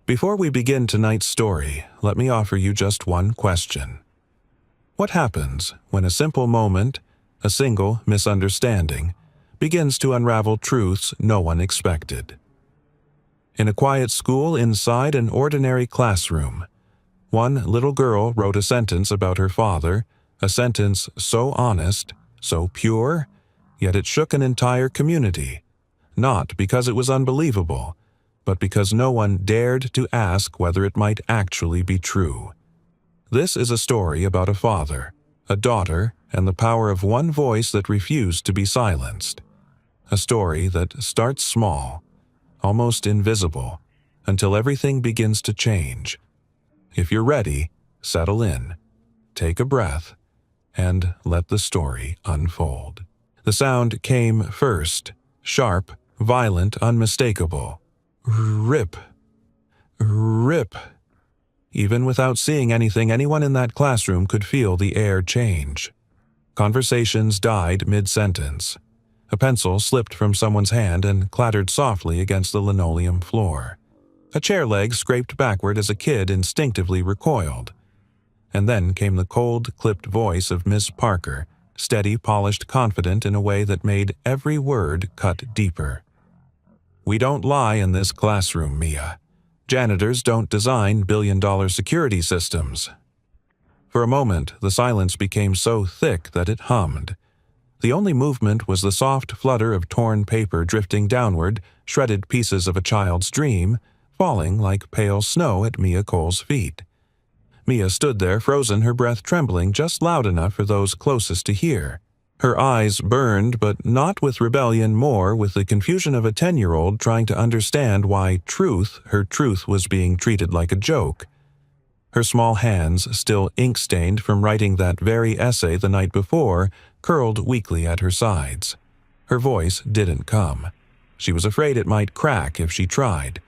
Before we begin tonight's story, let me offer you just one question. What happens when a simple moment, a single misunderstanding, begins to unravel truths no one expected? In a quiet school inside an ordinary classroom, one little girl wrote a sentence about her father, a sentence so honest, so pure, yet it shook an entire community, not because it was unbelievable, but because no one dared to ask whether it might actually be true. This is a story about a father, a daughter, and the power of one voice that refused to be silenced. A story that starts small, almost invisible, until everything begins to change. If you're ready, settle in, take a breath, and let the story unfold. The sound came first, sharp, violent, unmistakable. Rip. Rip. Even without seeing anything, anyone in that classroom could feel the air change. Conversations died mid-sentence. A pencil slipped from someone's hand and clattered softly against the linoleum floor. A chair leg scraped backward as a kid instinctively recoiled. And then came the cold, clipped voice of Miss Parker, steady, polished, confident in a way that made every word cut deeper. "We don't lie in this classroom, Mia. Janitors don't design billion-dollar security systems." For a moment, the silence became so thick that it hummed. The only movement was the soft flutter of torn paper drifting downward, shredded pieces of a child's dream, falling like pale snow at Mia Cole's feet. Mia stood there, frozen, her breath trembling just loud enough for those closest to hear. Her eyes burned, but not with rebellion, more with the confusion of a 10-year-old trying to understand why her truth was being treated like a joke. Her small hands, still ink-stained from writing that very essay the night before, curled weakly at her sides. Her voice didn't come. She was afraid it might crack if she tried.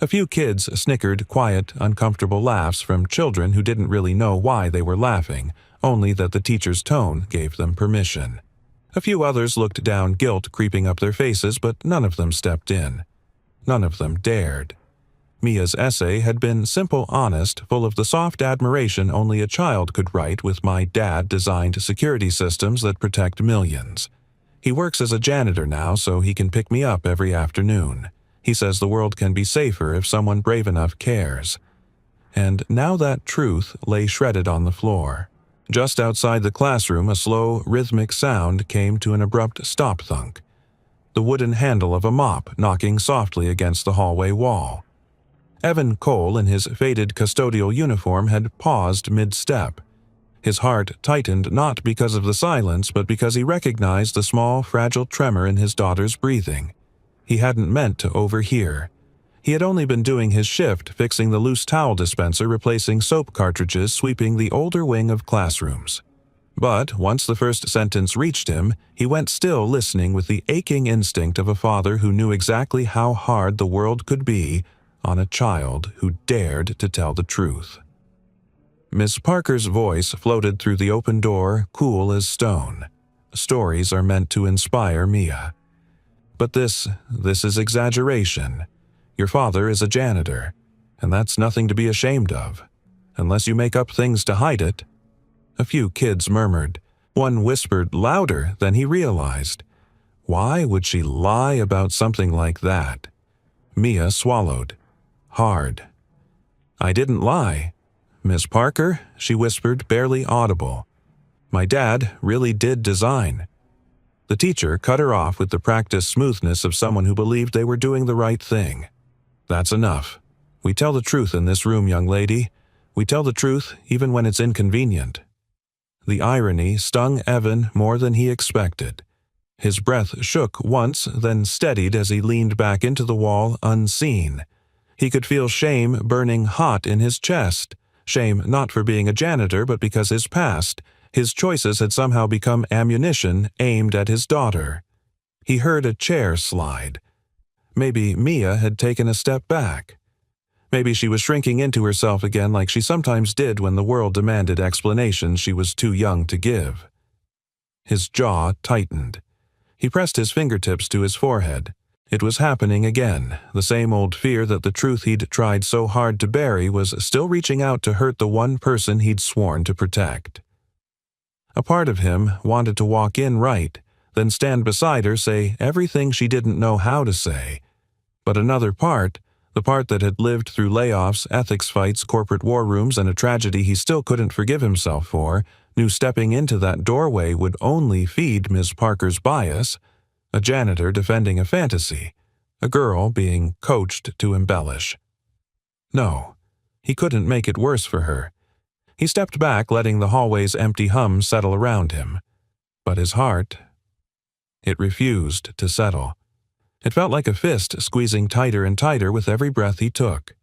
A few kids snickered quiet, uncomfortable laughs from children who didn't really know why they were laughing, only that the teacher's tone gave them permission. A few others looked down, guilt creeping up their faces, but none of them stepped in. None of them dared. Mia's essay had been simple, honest, full of the soft admiration only a child could write with "My dad designed security systems that protect millions. He works as a janitor now so he can pick me up every afternoon. He says the world can be safer if someone brave enough cares." And now that truth lay shredded on the floor. Just outside the classroom, a slow, rhythmic sound came to an abrupt stop thunk. The wooden handle of a mop knocking softly against the hallway wall. Evan Cole, in his faded custodial uniform, had paused mid-step. His heart tightened not because of the silence, but because he recognized the small, fragile tremor in his daughter's breathing. He hadn't meant to overhear. He had only been doing his shift, fixing the loose towel dispenser, replacing soap cartridges, sweeping the older wing of classrooms. But once the first sentence reached him, he went still, listening with the aching instinct of a father who knew exactly how hard the world could be on a child who dared to tell the truth. Miss Parker's voice floated through the open door, cool as stone. "Stories are meant to inspire, Mia. But this is exaggeration. Your father is a janitor, and that's nothing to be ashamed of, unless you make up things to hide it." A few kids murmured. One whispered louder than he realized. Why would she lie about something like that? Mia swallowed. Hard. "I didn't lie. Miss Parker," she whispered, barely audible. "My dad really did design." The teacher cut her off with the practiced smoothness of someone who believed they were doing the right thing. "That's enough. We tell the truth in this room, young lady. We tell the truth even when it's inconvenient." The irony stung Evan more than he expected. His breath shook once, then steadied as he leaned back into the wall, unseen. He could feel shame burning hot in his chest. Shame not for being a janitor, but because his past, his choices had somehow become ammunition aimed at his daughter. He heard a chair slide. Maybe Mia had taken a step back. Maybe she was shrinking into herself again like she sometimes did when the world demanded explanations she was too young to give. His jaw tightened. He pressed his fingertips to his forehead. It was happening again. The same old fear that the truth he'd tried so hard to bury was still reaching out to hurt the one person he'd sworn to protect. A part of him wanted to walk in right, then stand beside her, say everything she didn't know how to say. But another part, the part that had lived through layoffs, ethics fights, corporate war rooms, and a tragedy he still couldn't forgive himself for, knew stepping into that doorway would only feed Ms. Parker's bias, a janitor defending a fantasy, a girl being coached to embellish. No, he couldn't make it worse for her. He stepped back, letting the hallway's empty hum settle around him. But his heart, it refused to settle. It felt like a fist squeezing tighter and tighter with every breath he took.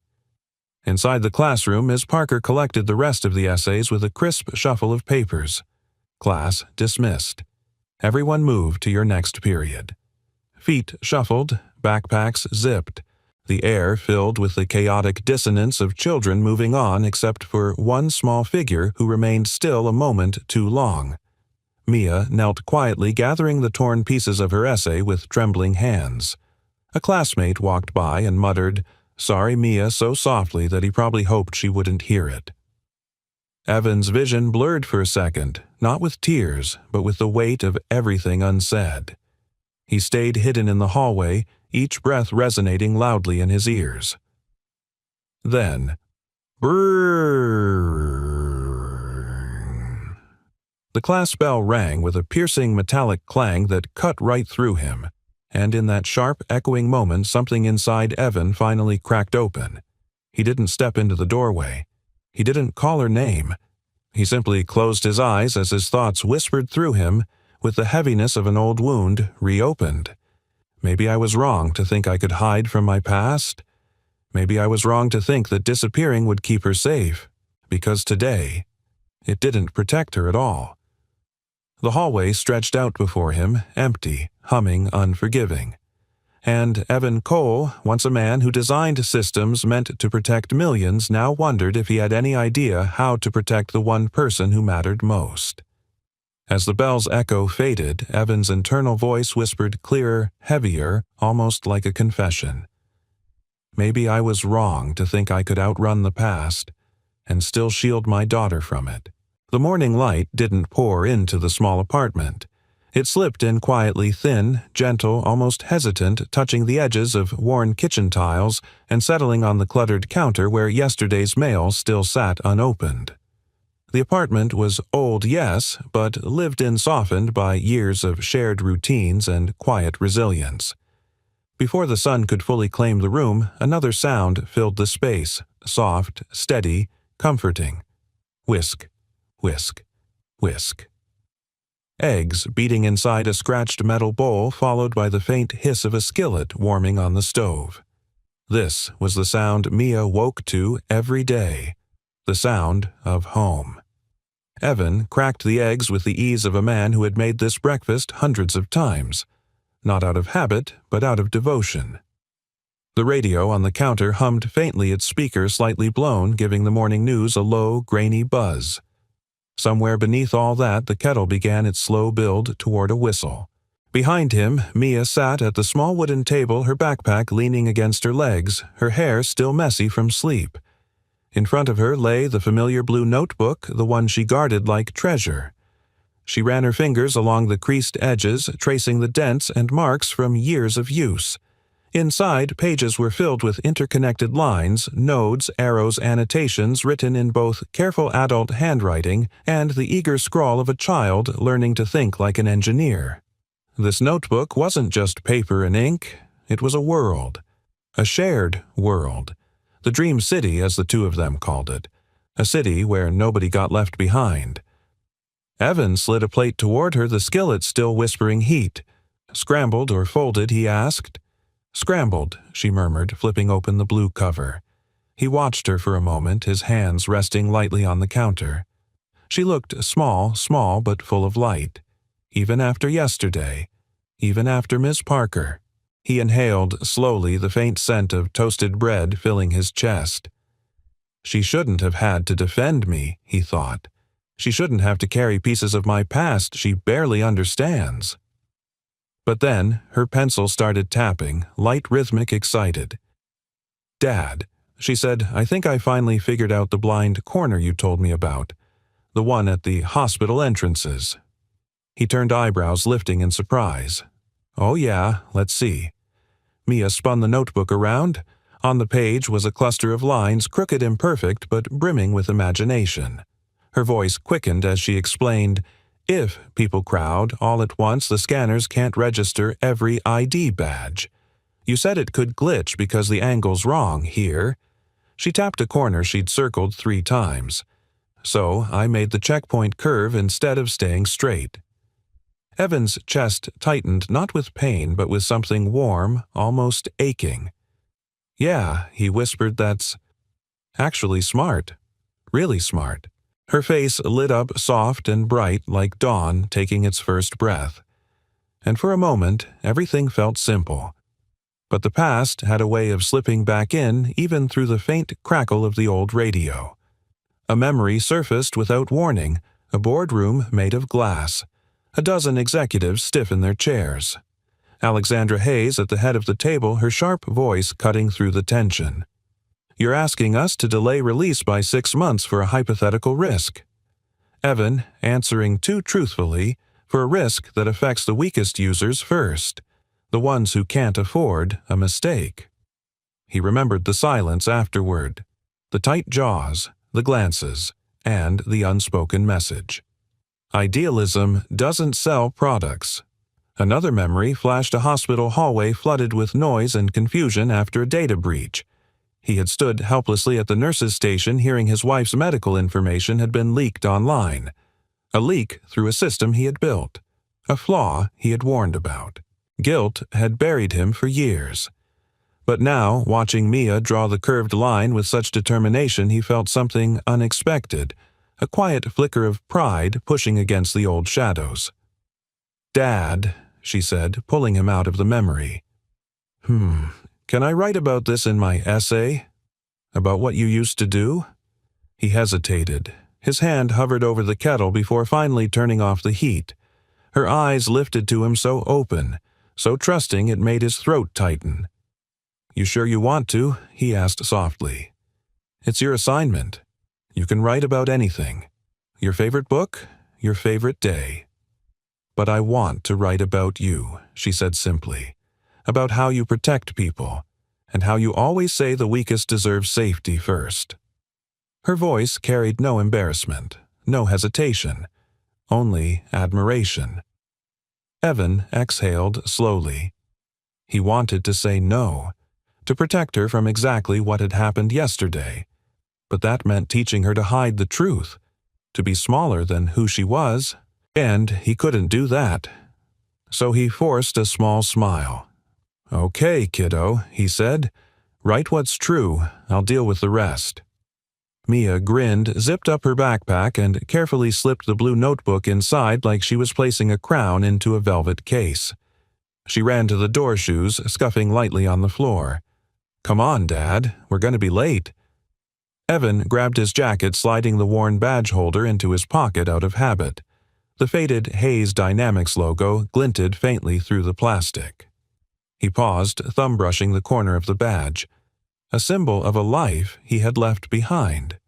Inside the classroom, Ms. Parker collected the rest of the essays with a crisp shuffle of papers. Class dismissed. Everyone moved to your next period. Feet shuffled, backpacks zipped. The air filled with the chaotic dissonance of children moving on except for one small figure who remained still a moment too long. Mia knelt quietly, gathering the torn pieces of her essay with trembling hands. A classmate walked by and muttered, "Sorry, Mia," so softly that he probably hoped she wouldn't hear it. Evan's vision blurred for a second, not with tears, but with the weight of everything unsaid. He stayed hidden in the hallway, each breath resonating loudly in his ears. Then, brrrr. The class bell rang with a piercing metallic clang that cut right through him, and in that sharp, echoing moment something inside Evan finally cracked open. He didn't step into the doorway. He didn't call her name. He simply closed his eyes as his thoughts whispered through him, with the heaviness of an old wound reopened. Maybe I was wrong to think I could hide from my past. Maybe I was wrong to think that disappearing would keep her safe, because today, it didn't protect her at all. The hallway stretched out before him, empty, humming, unforgiving. And Evan Cole, once a man who designed systems meant to protect millions, now wondered if he had any idea how to protect the one person who mattered most. As the bell's echo faded, Evan's internal voice whispered clearer, heavier, almost like a confession. Maybe I was wrong to think I could outrun the past and still shield my daughter from it. The morning light didn't pour into the small apartment. It slipped in quietly, thin, gentle, almost hesitant, touching the edges of worn kitchen tiles and settling on the cluttered counter where yesterday's mail still sat unopened. The apartment was old, yes, but lived in, softened by years of shared routines and quiet resilience. Before the sun could fully claim the room, another sound filled the space, soft, steady, comforting. Whisk, whisk, whisk. Eggs beating inside a scratched metal bowl, followed by the faint hiss of a skillet warming on the stove. This was the sound Mia woke to every day, the sound of home. Evan cracked the eggs with the ease of a man who had made this breakfast hundreds of times, not out of habit, but out of devotion. The radio on the counter hummed faintly, its speaker slightly blown, giving the morning news a low, grainy buzz. Somewhere beneath all that, the kettle began its slow build toward a whistle. Behind him, Mia sat at the small wooden table, her backpack leaning against her legs, her hair still messy from sleep. In front of her lay the familiar blue notebook, the one she guarded like treasure. She ran her fingers along the creased edges, tracing the dents and marks from years of use. Inside, pages were filled with interconnected lines, nodes, arrows, annotations written in both careful adult handwriting and the eager scrawl of a child learning to think like an engineer. This notebook wasn't just paper and ink. It was a world. A shared world. The Dream City, as the two of them called it. A city where nobody got left behind. Evan slid a plate toward her, the skillet still whispering heat. "Scrambled or folded?" he asked. "Scrambled," she murmured, flipping open the blue cover. He watched her for a moment, his hands resting lightly on the counter. She looked small, but full of light. Even after yesterday, even after Miss Parker. He inhaled slowly, the faint scent of toasted bread filling his chest. She shouldn't have had to defend me, he thought. She shouldn't have to carry pieces of my past she barely understands. But then her pencil started tapping, light, rhythmic, excited. "Dad," she said, "I think I finally figured out the blind corner you told me about. The one at the hospital entrances." He turned, eyebrows lifting in surprise. "Oh yeah, let's see." Mia spun the notebook around. On the page was a cluster of lines, crooked, imperfect, but brimming with imagination. Her voice quickened as she explained, "If people crowd all at once, the scanners can't register every ID badge. You said it could glitch because the angle's wrong here." She tapped a corner she'd circled 3 times. "So I made the checkpoint curve instead of staying straight." Evan's chest tightened, not with pain, but with something warm, almost aching. "Yeah," he whispered, "that's actually smart. Really smart." Her face lit up soft and bright like dawn taking its first breath. And for a moment, everything felt simple. But the past had a way of slipping back in even through the faint crackle of the old radio. A memory surfaced without warning, a boardroom made of glass. A dozen executives stiff in their chairs. Alexandra Hayes at the head of the table, her sharp voice cutting through the tension. "You're asking us to delay release by 6 months for a hypothetical risk." Evan answering too truthfully, for a risk that affects the weakest users first, the ones who can't afford a mistake. He remembered the silence afterward, the tight jaws, the glances, and the unspoken message. Idealism doesn't sell products. Another memory flashed, a hospital hallway flooded with noise and confusion after a data breach. He had stood helplessly at the nurse's station hearing his wife's medical information had been leaked online. A leak through a system he had built. A flaw he had warned about. Guilt had buried him for years. But now, watching Mia draw the curved line with such determination, he felt something unexpected, a quiet flicker of pride pushing against the old shadows. "Dad," she said, pulling him out of the memory. Can I write about this in my essay? About what you used to do?" He hesitated. His hand hovered over the kettle before finally turning off the heat. Her eyes lifted to him so open, so trusting it made his throat tighten. "You sure you want to?" he asked softly. "It's your assignment. You can write about anything. Your favorite book, your favorite day." "But I want to write about you," she said simply. "About how you protect people, and how you always say the weakest deserve safety first." Her voice carried no embarrassment, no hesitation, only admiration. Evan exhaled slowly. He wanted to say no, to protect her from exactly what had happened yesterday. But that meant teaching her to hide the truth, to be smaller than who she was, and he couldn't do that. So he forced a small smile. "Okay, kiddo," he said. "Write what's true. I'll deal with the rest." Mia grinned, zipped up her backpack, and carefully slipped the blue notebook inside like she was placing a crown into a velvet case. She ran to the door shoes, scuffing lightly on the floor. "Come on, Dad. We're going to be late." Evan grabbed his jacket, sliding the worn badge holder into his pocket out of habit. The faded Hayes Dynamics logo glinted faintly through the plastic. He paused, thumb brushing the corner of the badge. A symbol of a life he had left behind.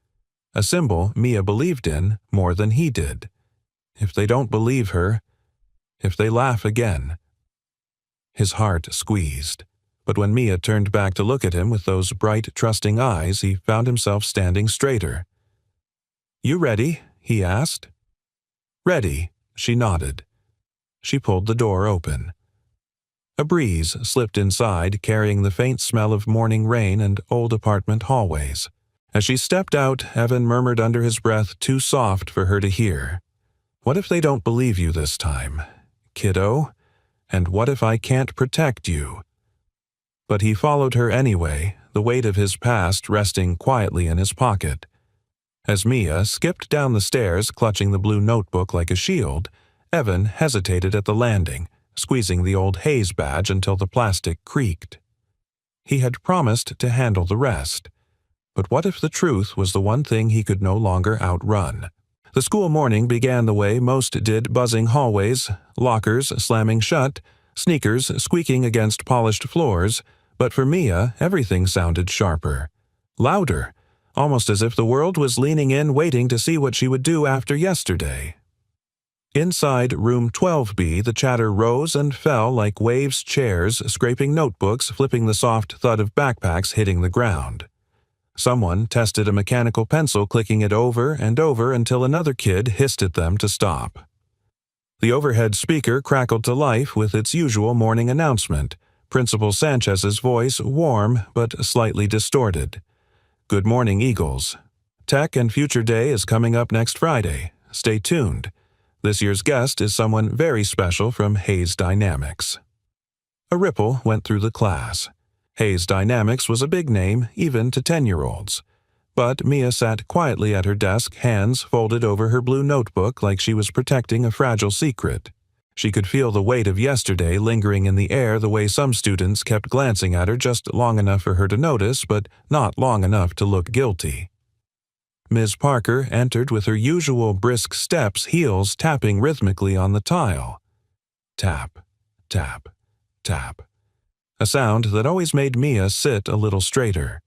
A symbol Mia believed in more than he did. If they don't believe her, if they laugh again. His heart squeezed. But when Mia turned back to look at him with those bright, trusting eyes, he found himself standing straighter. "You ready?" he asked. "Ready," she nodded. She pulled the door open. A breeze slipped inside, carrying the faint smell of morning rain and old apartment hallways. As she stepped out, Evan murmured under his breath, too soft for her to hear. "What if they don't believe you this time, kiddo? And what if I can't protect you?" But he followed her anyway, the weight of his past resting quietly in his pocket. As Mia skipped down the stairs, clutching the blue notebook like a shield, Evan hesitated at the landing, squeezing the old Hayes badge until the plastic creaked. He had promised to handle the rest. But what if the truth was the one thing he could no longer outrun? The school morning began the way most did, buzzing hallways, lockers slamming shut, sneakers squeaking against polished floors, but for Mia, everything sounded sharper. Louder, almost as if the world was leaning in waiting to see what she would do after yesterday. Inside room 12B, the chatter rose and fell like waves chairs, scraping notebooks, flipping the soft thud of backpacks hitting the ground. Someone tested a mechanical pencil, clicking it over and over until another kid hissed at them to stop. The overhead speaker crackled to life with its usual morning announcement, Principal Sanchez's voice warm but slightly distorted. "Good morning, Eagles. Tech and Future Day is coming up next Friday. Stay tuned. This year's guest is someone very special from Hayes Dynamics." A ripple went through the class. Hayes Dynamics was a big name, even to 10-year-olds. But Mia sat quietly at her desk, hands folded over her blue notebook like she was protecting a fragile secret. She could feel the weight of yesterday lingering in the air, the way some students kept glancing at her just long enough for her to notice, but not long enough to look guilty. Ms. Parker entered with her usual brisk steps, heels tapping rhythmically on the tile. Tap, tap, tap. A sound that always made Mia sit a little straighter.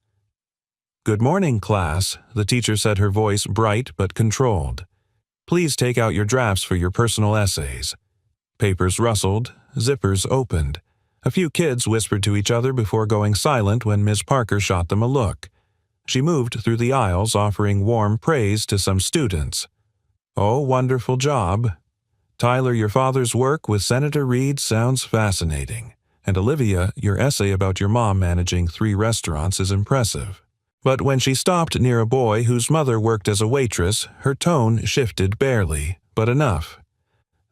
"Good morning, class," the teacher said, her voice bright but controlled. "Please take out your drafts for your personal essays." Papers rustled, zippers opened. A few kids whispered to each other before going silent when Ms. Parker shot them a look. She moved through the aisles, offering warm praise to some students. "Oh, wonderful job. Tyler, your father's work with Senator Reed sounds fascinating. And Olivia, your essay about your mom managing 3 restaurants is impressive." But when she stopped near a boy whose mother worked as a waitress, her tone shifted barely, but enough.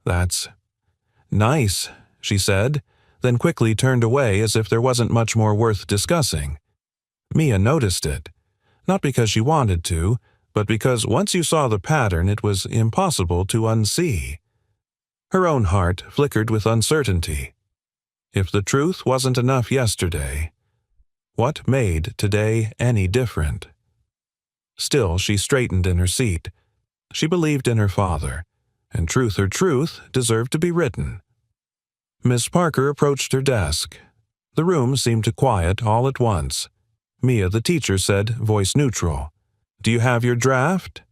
"That's nice," she said, then quickly turned away as if there wasn't much more worth discussing. Mia noticed it. Not because she wanted to, but because once you saw the pattern, it was impossible to unsee. Her own heart flickered with uncertainty. If the truth wasn't enough yesterday, what made today any different? Still, she straightened in her seat. She believed in her father, and truth or truth deserved to be written. Miss Parker approached her desk. The room seemed to quiet all at once. Mia, the teacher, said, voice neutral, "Do you have your draft?"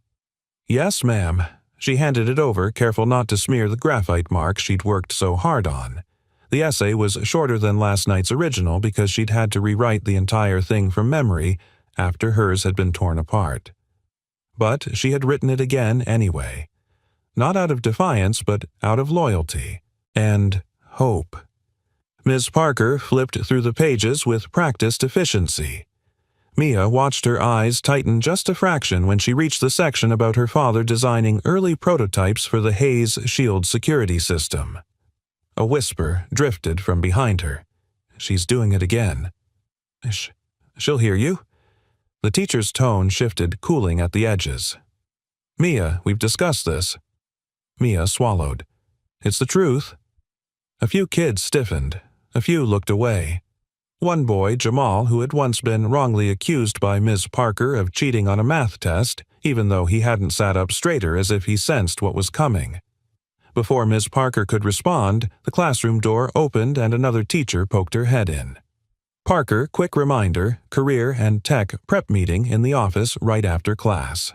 "Yes, ma'am." She handed it over, careful not to smear the graphite mark she'd worked so hard on. The essay was shorter than last night's original because she'd had to rewrite the entire thing from memory after hers had been torn apart. But she had written it again anyway. Not out of defiance, but out of loyalty and hope. Ms. Parker flipped through the pages with practiced efficiency. Mia watched her eyes tighten just a fraction when she reached the section about her father designing early prototypes for the Hayes Shield security system. A whisper drifted from behind her. "She's doing it again." She'll hear you." The teacher's tone shifted, cooling at the edges. "Mia, we've discussed this." Mia swallowed. "It's the truth." A few kids stiffened. A few looked away. One boy, Jamal, who had once been wrongly accused by Ms. Parker of cheating on a math test, even though he hadn't sat up straighter as if he sensed what was coming. Before Ms. Parker could respond, the classroom door opened and another teacher poked her head in. "Parker, quick reminder, career and tech prep meeting in the office right after class."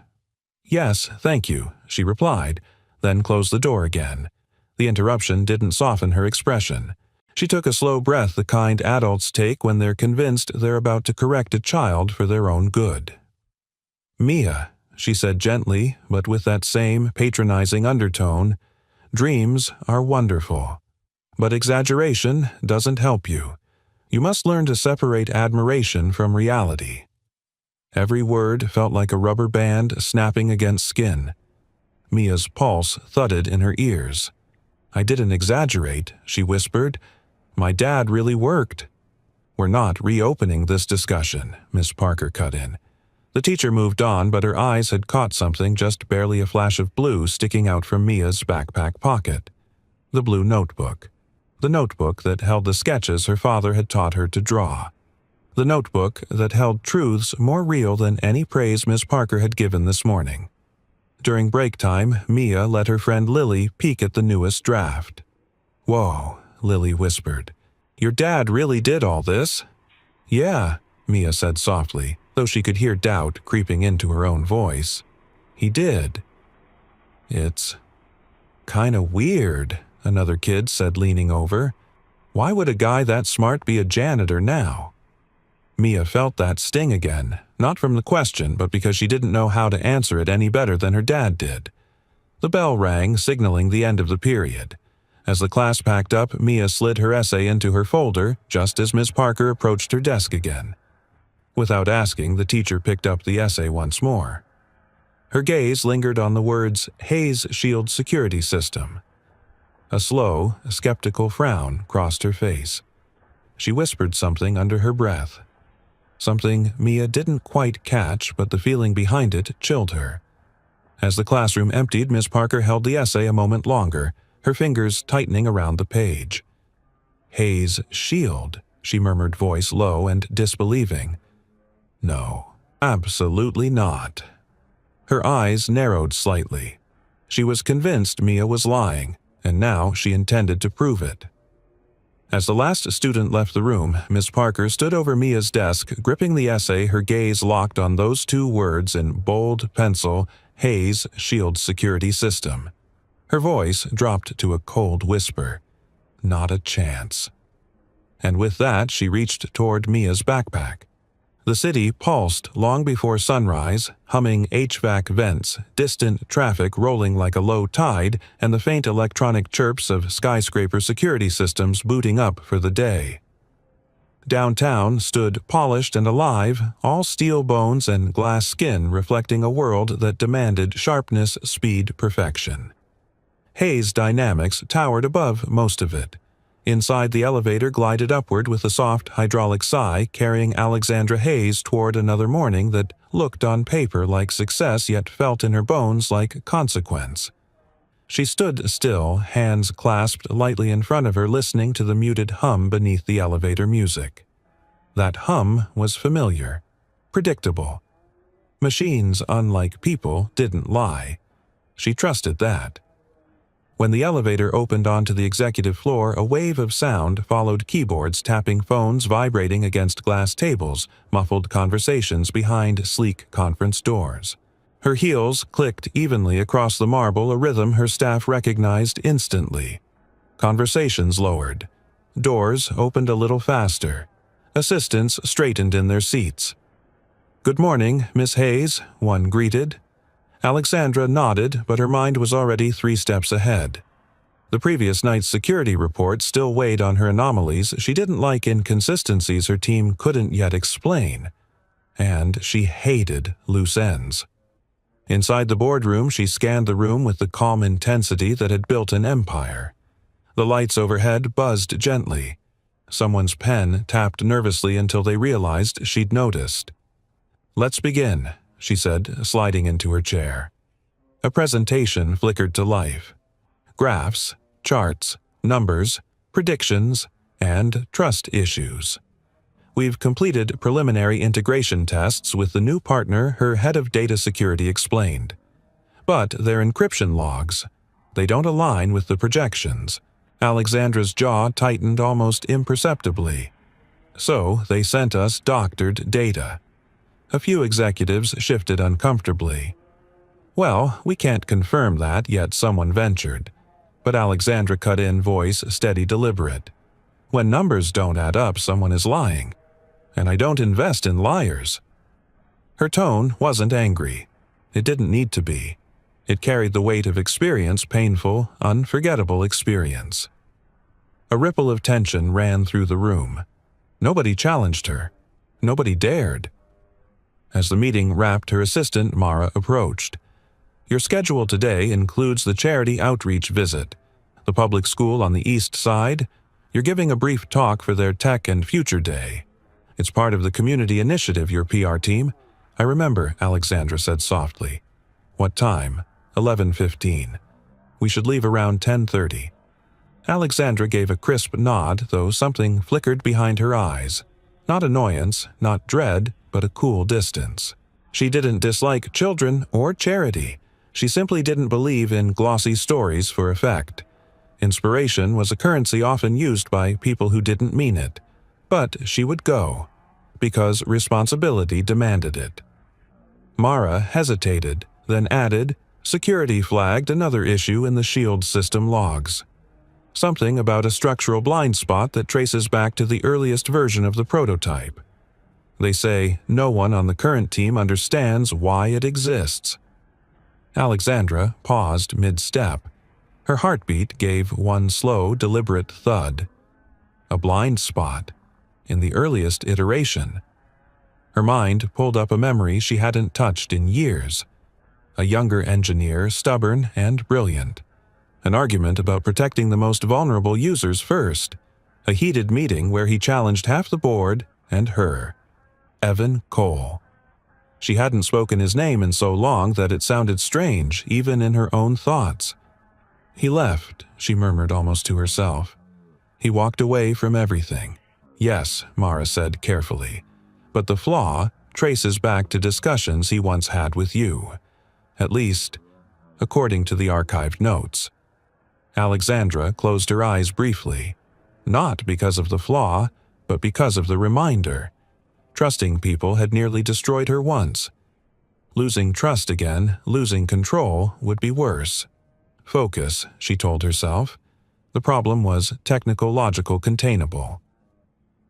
"Yes, thank you," she replied, then closed the door again. The interruption didn't soften her expression. She took a slow breath, the kind adults take when they're convinced they're about to correct a child for their own good. "Mia," she said gently, but with that same patronizing undertone, "dreams are wonderful. But exaggeration doesn't help you. You must learn to separate admiration from reality." Every word felt like a rubber band snapping against skin. Mia's pulse thudded in her ears. "I didn't exaggerate," she whispered. "My dad really worked." "We're not reopening this discussion," Miss Parker cut in. The teacher moved on, but her eyes had caught something, just barely a flash of blue sticking out from Mia's backpack pocket. The blue notebook. The notebook that held the sketches her father had taught her to draw. The notebook that held truths more real than any praise Miss Parker had given this morning. During break time, Mia let her friend Lily peek at the newest draft. Whoa, Lily whispered. "Your dad really did all this?" "Yeah," Mia said softly, though she could hear doubt creeping into her own voice. "He did." "It's kinda weird," another kid said, leaning over. "Why would a guy that smart be a janitor now?" Mia felt that sting again, not from the question, but because she didn't know how to answer it any better than her dad did. The bell rang, signaling the end of the period. As the class packed up, Mia slid her essay into her folder just as Miss Parker approached her desk again. Without asking, the teacher picked up the essay once more. Her gaze lingered on the words Hayes Shield Security System. A slow, skeptical frown crossed her face. She whispered something under her breath. Something Mia didn't quite catch, but the feeling behind it chilled her. As the classroom emptied, Miss Parker held the essay a moment longer, her fingers tightening around the page. "Hayes Shield," she murmured, voice low and disbelieving. "No, absolutely not." Her eyes narrowed slightly. She was convinced Mia was lying, and now she intended to prove it. As the last student left the room, Miss Parker stood over Mia's desk, gripping the essay, her gaze locked on those two words in bold pencil, Hayes Shield Security System. Her voice dropped to a cold whisper. "Not a chance." And with that, she reached toward Mia's backpack. The city pulsed long before sunrise, humming HVAC vents, distant traffic rolling like a low tide, and the faint electronic chirps of skyscraper security systems booting up for the day. Downtown stood polished and alive, all steel bones and glass skin reflecting a world that demanded sharpness, speed, perfection. Hayes Dynamics towered above most of it. Inside, the elevator glided upward with a soft hydraulic sigh, carrying Alexandra Hayes toward another morning that looked on paper like success yet felt in her bones like consequence. She stood still, hands clasped lightly in front of her, listening to the muted hum beneath the elevator music. That hum was familiar, predictable. Machines, unlike people, didn't lie. She trusted that. When the elevator opened onto the executive floor, a wave of sound followed keyboards tapping, phones vibrating against glass tables, muffled conversations behind sleek conference doors. Her heels clicked evenly across the marble, a rhythm her staff recognized instantly. Conversations lowered. Doors opened a little faster. Assistants straightened in their seats. "Good morning, Miss Hayes," one greeted. Alexandra nodded, but her mind was already 3 steps ahead. The previous night's security report still weighed on her anomalies. She didn't like inconsistencies her team couldn't yet explain. And she hated loose ends. Inside the boardroom, she scanned the room with the calm intensity that had built an empire. The lights overhead buzzed gently. Someone's pen tapped nervously until they realized she'd noticed. "Let's begin," she said, sliding into her chair. A presentation flickered to life. Graphs, charts, numbers, predictions, and trust issues. "We've completed preliminary integration tests with the new partner," her head of data security explained. "But they're encryption logs. They don't align with the projections." Alexandra's jaw tightened almost imperceptibly. "So they sent us doctored data." A few executives shifted uncomfortably. "Well, we can't confirm that," yet someone ventured. But Alexandra cut in, voice steady, deliberate. "When numbers don't add up, someone is lying. And I don't invest in liars." Her tone wasn't angry. It didn't need to be. It carried the weight of experience, painful, unforgettable experience. A ripple of tension ran through the room. Nobody challenged her. Nobody dared. As the meeting wrapped, her assistant, Mara, approached. "Your schedule today includes the charity outreach visit, the public school on the east side. You're giving a brief talk for their Tech and Future Day. It's part of the community initiative, your PR team." "I remember," Alexandra said softly. "What time?" 11:15. "We should leave around 10:30. Alexandra gave a crisp nod, though something flickered behind her eyes. Not annoyance, not dread, but a cool distance. She didn't dislike children or charity. She simply didn't believe in glossy stories for effect. Inspiration was a currency often used by people who didn't mean it, but she would go, because responsibility demanded it. Mara hesitated, then added, "Security flagged another issue in the shield system logs. Something about a structural blind spot that traces back to the earliest version of the prototype. They say no one on the current team understands why it exists." Alexandra paused mid-step. Her heartbeat gave one slow, deliberate thud. A blind spot, in the earliest iteration. Her mind pulled up a memory she hadn't touched in years. A younger engineer, stubborn and brilliant. An argument about protecting the most vulnerable users first. A heated meeting where he challenged half the board and her. Evan Cole. She hadn't spoken his name in so long that it sounded strange, even in her own thoughts. "He left," she murmured almost to herself. "He walked away from everything." "Yes," Mara said carefully, "but the flaw traces back to discussions he once had with you. At least, according to the archived notes." Alexandra closed her eyes briefly, not because of the flaw, but because of the reminder. Trusting people had nearly destroyed her once. Losing trust again, losing control, would be worse. Focus, she told herself. The problem was technical-logical containable.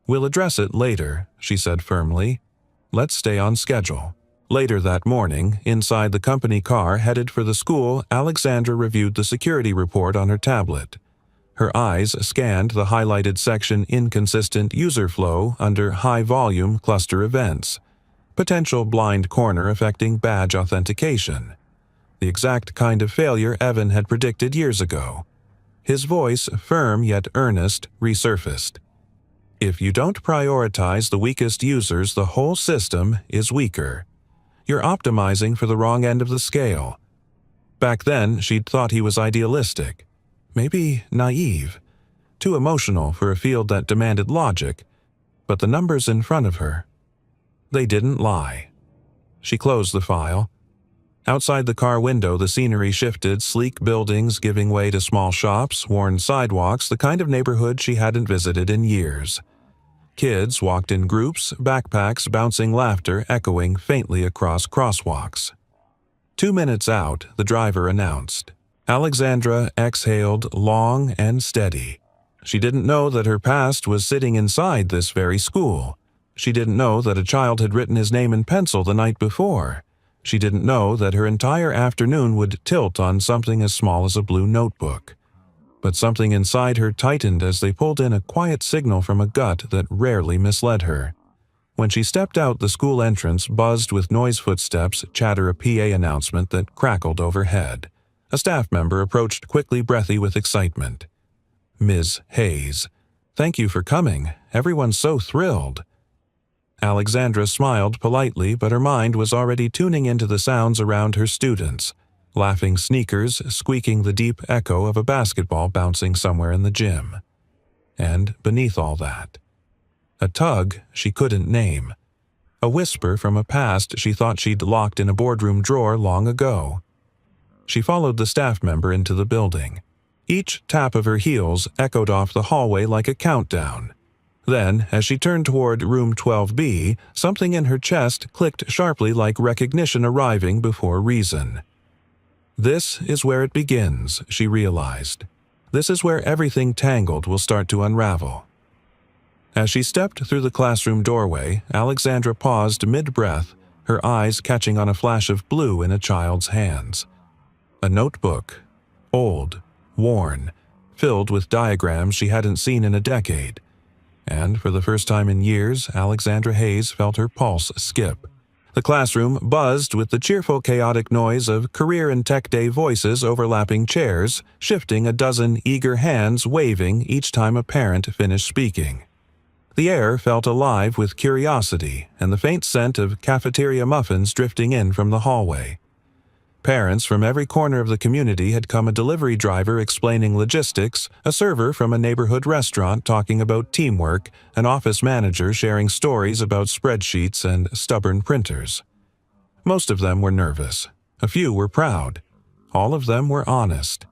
"We'll address it later," she said firmly. "Let's stay on schedule." Later that morning, inside the company car headed for the school, Alexandra reviewed the security report on her tablet. Her eyes scanned the highlighted section Inconsistent User Flow under High Volume Cluster Events. Potential blind corner affecting badge authentication. The exact kind of failure Evan had predicted years ago. His voice, firm yet earnest, resurfaced. "If you don't prioritize the weakest users, the whole system is weaker. You're optimizing for the wrong end of the scale." Back then, she'd thought he was idealistic. Maybe naive. Too emotional for a field that demanded logic. But the numbers in front of her, they didn't lie. She closed the file. Outside the car window, the scenery shifted, sleek buildings giving way to small shops, worn sidewalks, the kind of neighborhood she hadn't visited in years. Kids walked in groups, backpacks bouncing laughter echoing faintly across crosswalks. 2 minutes out, the driver announced. Alexandra exhaled long and steady. She didn't know that her past was sitting inside this very school. She didn't know that a child had written his name in pencil the night before. She didn't know that her entire afternoon would tilt on something as small as a blue notebook. But something inside her tightened as they pulled in a quiet signal from a gut that rarely misled her. When she stepped out, the school entrance buzzed with noise footsteps, chatter a PA announcement that crackled overhead. A staff member approached quickly, breathy with excitement. "Ms. Hayes, thank you for coming. Everyone's so thrilled." Alexandra smiled politely, but her mind was already tuning into the sounds around her students. Laughing sneakers, squeaking the deep echo of a basketball bouncing somewhere in the gym. And beneath all that, a tug she couldn't name. A whisper from a past she thought she'd locked in a boardroom drawer long ago. She followed the staff member into the building. Each tap of her heels echoed off the hallway like a countdown. Then, as she turned toward room 12B, something in her chest clicked sharply like recognition arriving before reason. This is where it begins, she realized. This is where everything tangled will start to unravel. As she stepped through the classroom doorway, Alexandra paused mid-breath, her eyes catching on a flash of blue in a child's hands. A notebook, old, worn, filled with diagrams she hadn't seen in a decade. And for the first time in years, Alexandra Hayes felt her pulse skip. The classroom buzzed with the cheerful, chaotic noise of career and tech day voices overlapping chairs, shifting a dozen eager hands waving each time a parent finished speaking. The air felt alive with curiosity and the faint scent of cafeteria muffins drifting in from the hallway. Parents from every corner of the community had come, a delivery driver explaining logistics, a server from a neighborhood restaurant talking about teamwork, an office manager sharing stories about spreadsheets and stubborn printers. Most of them were nervous. A few were proud. All of them were honest.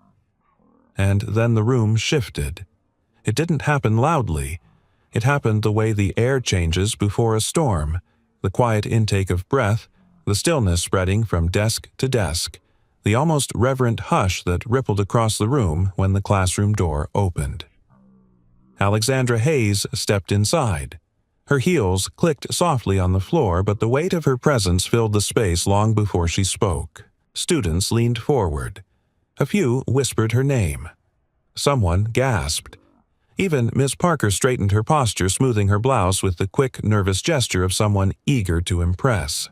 and then the room shifted. It didn't happen loudly. It happened the way the air changes before a storm, the quiet intake of breath, the stillness spreading from desk to desk, the almost reverent hush that rippled across the room when the classroom door opened. Alexandra Hayes stepped inside. Her heels clicked softly on the floor, but the weight of her presence filled the space long before she spoke. Students leaned forward. A few whispered her name. Someone gasped. Even Miss Parker straightened her posture, smoothing her blouse with the quick, nervous gesture of someone eager to impress.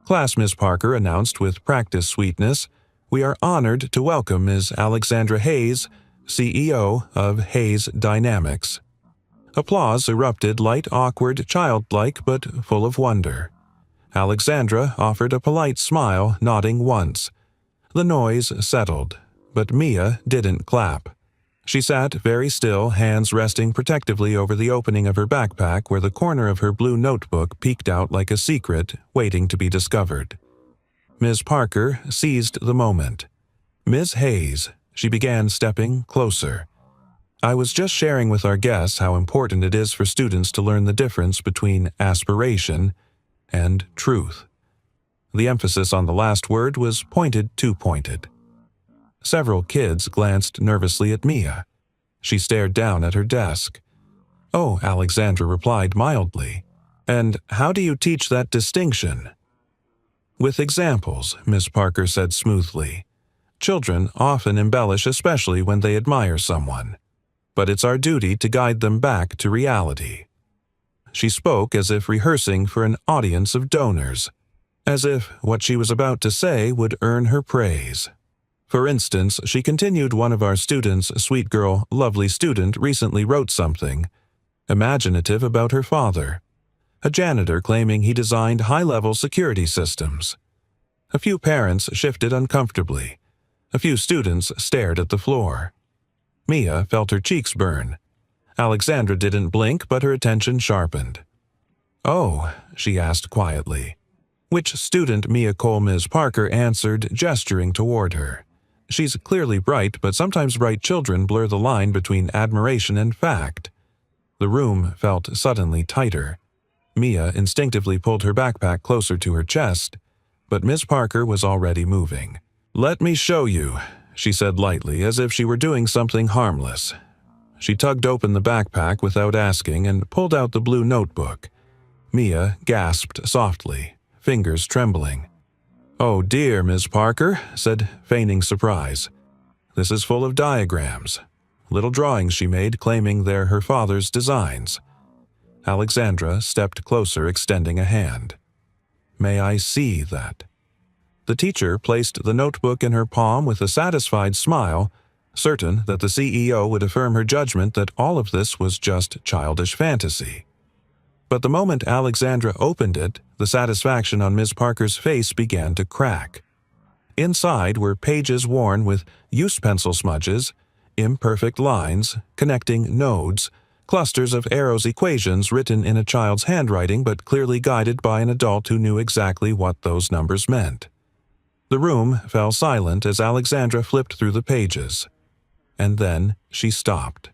"Class," Miss Parker announced with practiced sweetness, "we are honored to welcome Ms. Alexandra Hayes, CEO of Hayes Dynamics." Applause erupted, light, awkward, childlike, but full of wonder. Alexandra offered a polite smile, nodding once. The noise settled, but Mia didn't clap. She sat very still, hands resting protectively over the opening of her backpack where the corner of her blue notebook peeked out like a secret waiting to be discovered. Ms. Parker seized the moment. "Ms. Hayes," she began, stepping closer. "I was just sharing with our guests how important it is for students to learn the difference between aspiration and truth." The emphasis on the last word was pointed too pointed. Several kids glanced nervously at Mia. She stared down at her desk. "Oh," Alexandra replied mildly. "And how do you teach that distinction?" "With examples," Miss Parker said smoothly. "Children often embellish, especially when they admire someone. But it's our duty to guide them back to reality." She spoke as if rehearsing for an audience of donors, as if what she was about to say would earn her praise. "For instance," she continued, "one of our students, sweet girl, lovely student, recently wrote something imaginative about her father. A janitor claiming he designed high-level security systems. A few parents shifted uncomfortably. A few students stared at the floor. Mia felt her cheeks burn. Alexandra didn't blink, but her attention sharpened. "Oh," she asked quietly. "Which student?" Mia Cole Ms. Parker answered, gesturing toward her. "She's clearly bright, but sometimes bright children blur the line between admiration and fact." The room felt suddenly tighter. Mia instinctively pulled her backpack closer to her chest, but Miss Parker was already moving. "Let me show you," she said lightly, as if she were doing something harmless. She tugged open the backpack without asking and pulled out the blue notebook. Mia gasped softly, fingers trembling. "Oh dear, Miss Parker," said, feigning surprise. "This is full of diagrams. Little drawings she made claiming they're her father's designs." Alexandra stepped closer, extending a hand. "May I see that?" The teacher placed the notebook in her palm with a satisfied smile, certain that the CEO would affirm her judgment that all of this was just childish fantasy. But the moment Alexandra opened it, the satisfaction on Miss Parker's face began to crack. Inside were pages worn with use pencil smudges, imperfect lines, connecting nodes, clusters of Arrow's equations written in a child's handwriting but clearly guided by an adult who knew exactly what those numbers meant. The room fell silent as Alexandra flipped through the pages. And then she stopped.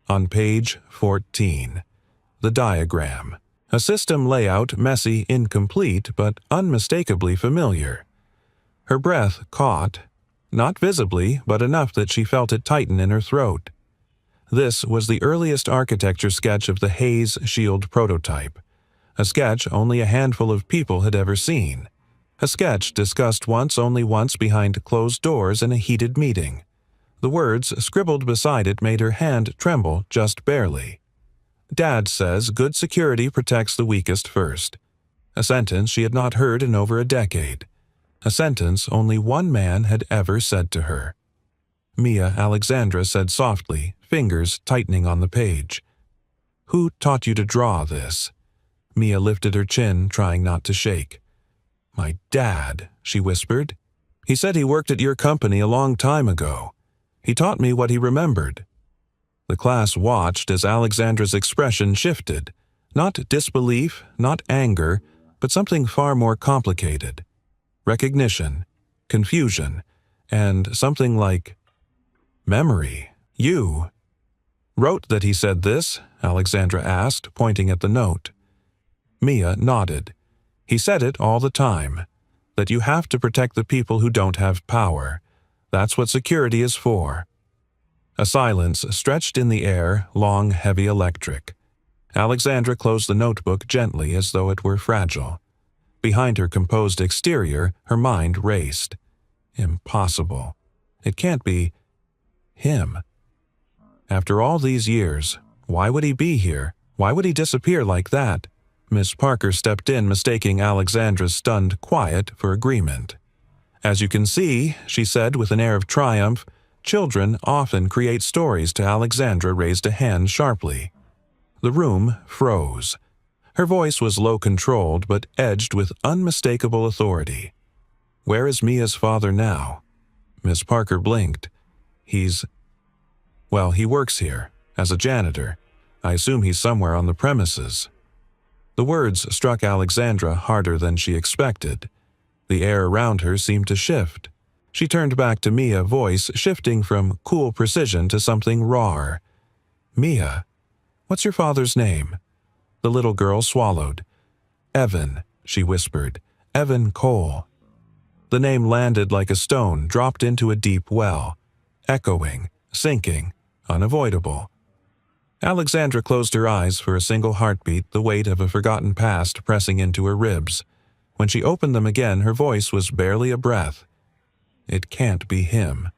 On page 14. The diagram. A system layout messy, incomplete, but unmistakably familiar. Her breath caught, not visibly, but enough that she felt it tighten in her throat. This was the earliest architecture sketch of the Hayes Shield prototype, a sketch only a handful of people had ever seen, a sketch discussed only once behind closed doors in a heated meeting. The words scribbled beside it made her hand tremble just barely. "Dad says good security protects the weakest first." A sentence she had not heard in over a decade. A sentence only one man had ever said to her. Mia Alexandra said softly, fingers tightening on the page. "Who taught you to draw this?" Mia lifted her chin, trying not to shake. "My dad," she whispered. "He said he worked at your company a long time ago. He taught me what he remembered." The class watched as Alexandra's expression shifted. Not disbelief, not anger, but something far more complicated. Recognition, confusion, and something like Memory. You. Wrote that he said this? Alexandra asked, pointing at the note. Mia nodded. He said it all the time. That you have to protect the people who don't have power. That's what security is for. A silence stretched in the air, long, heavy electric. Alexandra closed the notebook gently as though it were fragile. Behind her composed exterior, her mind raced. Impossible. It can't be him. After all these years, why would he be here? Why would he disappear like that? Miss Parker stepped in, mistaking Alexandra's stunned quiet for agreement. As you can see, she said with an air of triumph, children often create stories. To Alexandra raised a hand sharply. The room froze. Her voice was low-controlled but edged with unmistakable authority. Where is Mia's father now? Miss Parker blinked. He works here, as a janitor. I assume he's somewhere on the premises. The words struck Alexandra harder than she expected. The air around her seemed to shift. She turned back to Mia, voice shifting from cool precision to something raw. Mia, what's your father's name? The little girl swallowed. Evan, she whispered. Evan Cole. The name landed like a stone dropped into a deep well. Echoing, sinking, unavoidable. Alexandra closed her eyes for a single heartbeat, the weight of a forgotten past pressing into her ribs. When she opened them again, her voice was barely a breath. It can't be him.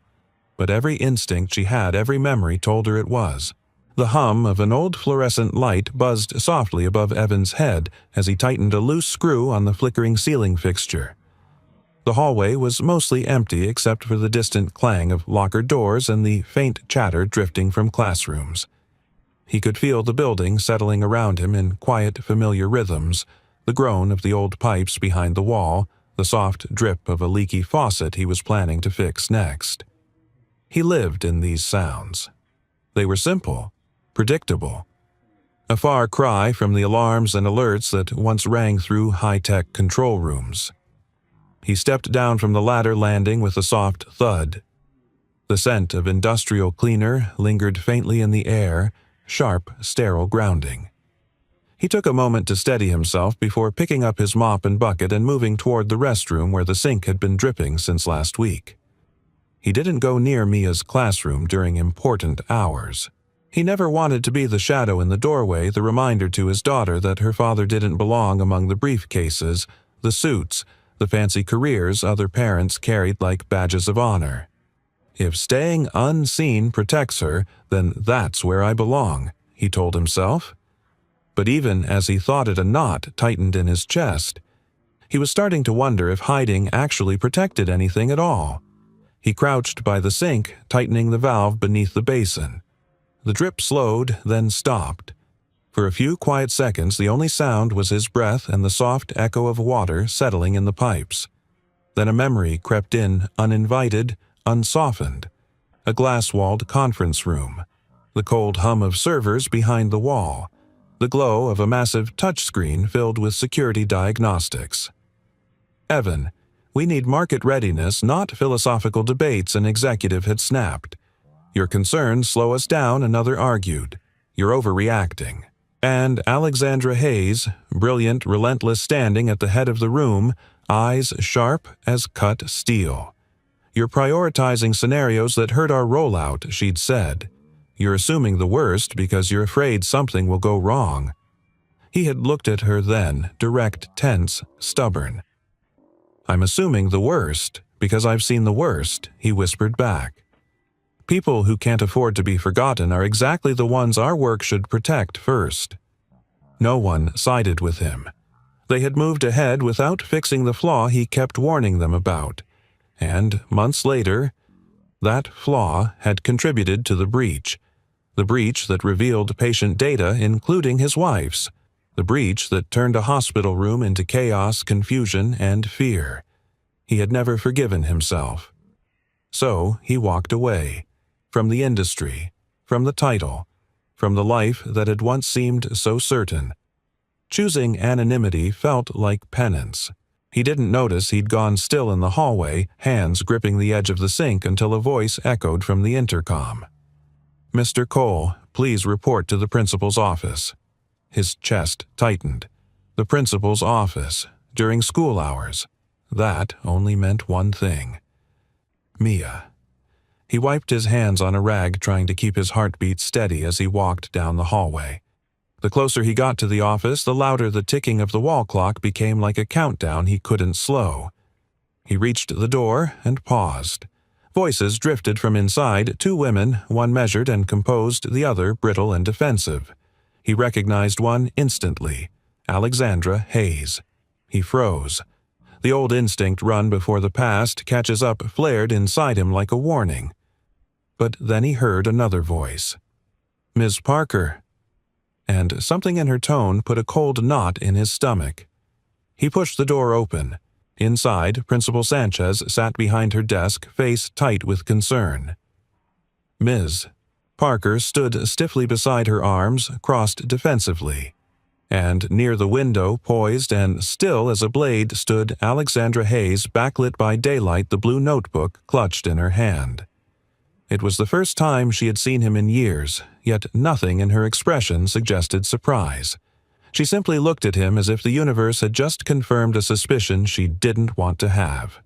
But every instinct she had, every memory told her it was. The hum of an old fluorescent light buzzed softly above Evan's head as he tightened a loose screw on the flickering ceiling fixture. The hallway was mostly empty except for the distant clang of locker doors and the faint chatter drifting from classrooms. He could feel the building settling around him in quiet, familiar rhythms, the groan of the old pipes behind the wall, the soft drip of a leaky faucet he was planning to fix next. He lived in these sounds. They were simple, predictable. A far cry from the alarms and alerts that once rang through high-tech control rooms. He stepped down from the ladder landing with a soft thud. The scent of industrial cleaner lingered faintly in the air, sharp, sterile grounding. He took a moment to steady himself before picking up his mop and bucket and moving toward the restroom where the sink had been dripping since last week. He didn't go near Mia's classroom during important hours. He never wanted to be the shadow in the doorway, the reminder to his daughter that her father didn't belong among the briefcases, the suits, the fancy careers other parents carried like badges of honor. If staying unseen protects her, then that's where I belong, he told himself. But even as he thought it, a knot tightened in his chest. He was starting to wonder if hiding actually protected anything at all. He crouched by the sink, tightening the valve beneath the basin. The drip slowed, then stopped. For a few quiet seconds, the only sound was his breath and the soft echo of water settling in the pipes. Then a memory crept in, uninvited, unsoftened. A glass-walled conference room. The cold hum of servers behind the wall. The glow of a massive touchscreen filled with security diagnostics. Evan, we need market readiness, not philosophical debates, an executive had snapped. Your concerns slow us down, another argued. You're overreacting. And Alexandra Hayes, brilliant, relentless, standing at the head of the room, eyes sharp as cut steel. You're prioritizing scenarios that hurt our rollout, she'd said. You're assuming the worst because you're afraid something will go wrong. He had looked at her then, direct, tense, stubborn. I'm assuming the worst because I've seen the worst, he whispered back. People who can't afford to be forgotten are exactly the ones our work should protect first. No one sided with him. They had moved ahead without fixing the flaw he kept warning them about. And, months later, that flaw had contributed to the breach that revealed patient data, including his wife's, the breach that turned a hospital room into chaos, confusion, and fear. He had never forgiven himself. So he walked away, from the industry, from the title, from the life that had once seemed so certain. Choosing anonymity felt like penance. He didn't notice he'd gone still in the hallway, hands gripping the edge of the sink until a voice echoed from the intercom. "Mr. Cole, please report to the principal's office." His chest tightened. The principal's office, during school hours. That only meant one thing. Mia. He wiped his hands on a rag, trying to keep his heartbeat steady as he walked down the hallway. The closer he got to the office, the louder the ticking of the wall clock became, like a countdown he couldn't slow. He reached the door and paused. Voices drifted from inside, two women, one measured and composed, the other brittle and defensive. He recognized one instantly, Alexandra Hayes. He froze. The old instinct run before the past catches up flared inside him like a warning. But then he heard another voice. "Ms. Parker." And something in her tone put a cold knot in his stomach. He pushed the door open. Inside, Principal Sanchez sat behind her desk, face tight with concern. Ms. Parker stood stiffly beside her, arms crossed defensively. And near the window, poised and still as a blade, stood Alexandra Hayes, backlit by daylight, the blue notebook clutched in her hand. It was the first time she had seen him in years, yet nothing in her expression suggested surprise. She simply looked at him as if the universe had just confirmed a suspicion she didn't want to have.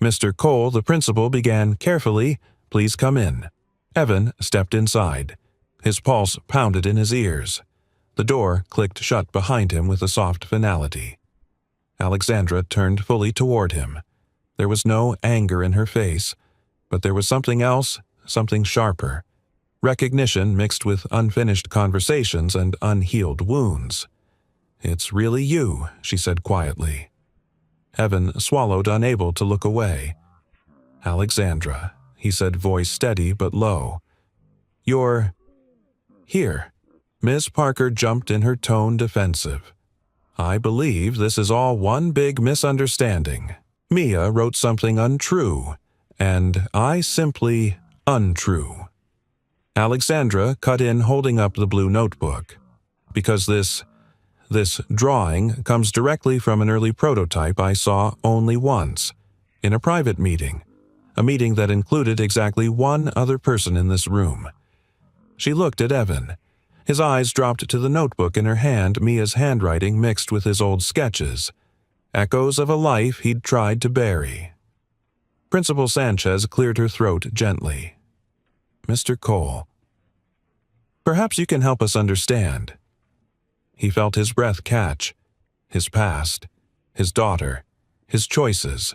"Mr. Cole," the principal began carefully, "please come in." Evan stepped inside. His pulse pounded in his ears. The door clicked shut behind him with a soft finality. Alexandra turned fully toward him. There was no anger in her face, but there was something else, something sharper. Recognition mixed with unfinished conversations and unhealed wounds. "It's really you," she said quietly. Evan swallowed, unable to look away. "Alexandra," he said, voice steady but low. "You're here." Ms. Parker jumped in, her tone defensive. "I believe this is all one big misunderstanding. Mia wrote something untrue, and I simply untrue." Alexandra cut in, holding up the blue notebook. "Because this drawing comes directly from an early prototype I saw only once, in a private meeting, a meeting that included exactly one other person in this room." She looked at Evan. His eyes dropped to the notebook in her hand, Mia's handwriting mixed with his old sketches, echoes of a life he'd tried to bury. Principal Sanchez cleared her throat gently. "Mr. Cole, perhaps you can help us understand." He felt his breath catch. His past, his daughter, his choices,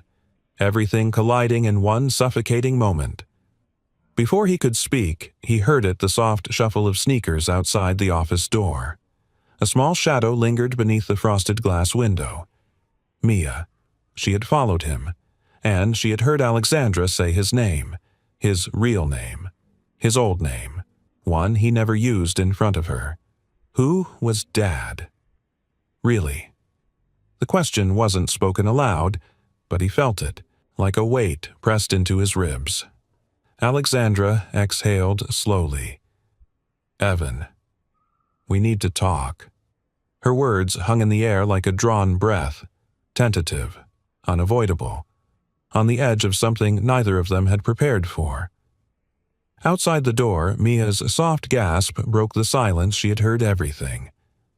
everything colliding in one suffocating moment. Before he could speak, he heard it, the soft shuffle of sneakers outside the office door. A small shadow lingered beneath the frosted glass window. Mia. She had followed him, and she had heard Alexandra say his name, his real name, his old name, one he never used in front of her. Who was Dad? Really? The question wasn't spoken aloud, but he felt it, like a weight pressed into his ribs. Alexandra exhaled slowly. "Evan, we need to talk." Her words hung in the air like a drawn breath, tentative, unavoidable, on the edge of something neither of them had prepared for. Outside the door, Mia's soft gasp broke the silence. She had heard everything.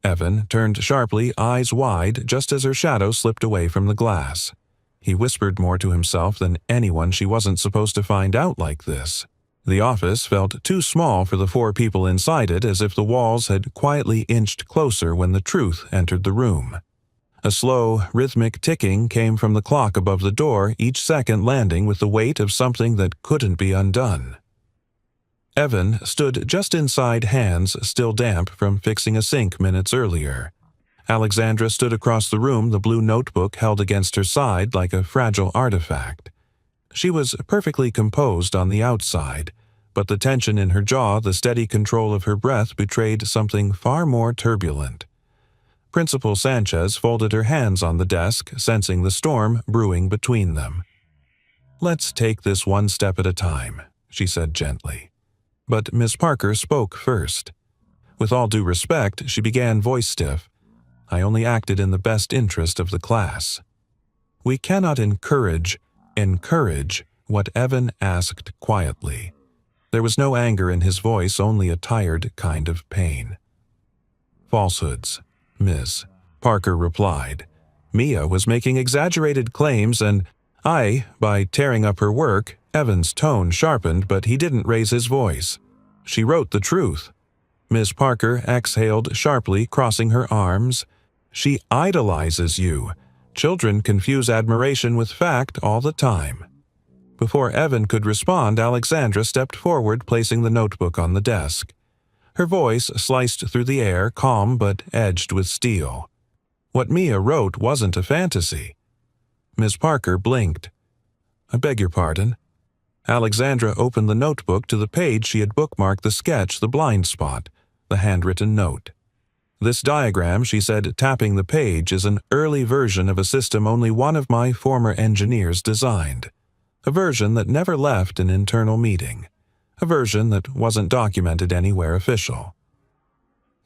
Evan turned sharply, eyes wide, just as her shadow slipped away from the glass. He whispered more to himself than anyone. She wasn't supposed to find out like this. The office felt too small for the four people inside it, as if the walls had quietly inched closer when the truth entered the room. A slow, rhythmic ticking came from the clock above the door, each second landing with the weight of something that couldn't be undone. Evan stood just inside, hands still damp from fixing a sink minutes earlier. Alexandra stood across the room, the blue notebook held against her side like a fragile artifact. She was perfectly composed on the outside, but the tension in her jaw, the steady control of her breath betrayed something far more turbulent. Principal Sanchez folded her hands on the desk, sensing the storm brewing between them. "Let's take this one step at a time," she said gently. But Miss Parker spoke first. With all due respect, she began, voice stiff. "I only acted in the best interest of the class." We cannot encourage what Evan asked quietly. There was no anger in his voice, only a tired kind of pain. Falsehoods, Miss Parker replied. Mia was making exaggerated claims and by tearing up her work, Evan's tone sharpened, but he didn't raise his voice. She wrote the truth. Miss Parker exhaled sharply, crossing her arms. She idolizes you. Children confuse admiration with fact all the time. Before Evan could respond, Alexandra stepped forward, placing the notebook on the desk. Her voice sliced through the air, calm but edged with steel. What Mia wrote wasn't a fantasy. Miss Parker blinked. I beg your pardon. Alexandra opened the notebook to the page she had bookmarked the sketch, the blind spot, the handwritten note. This diagram, she said, tapping the page, is an early version of a system only one of my former engineers designed. A version that never left an internal meeting. A version that wasn't documented anywhere official.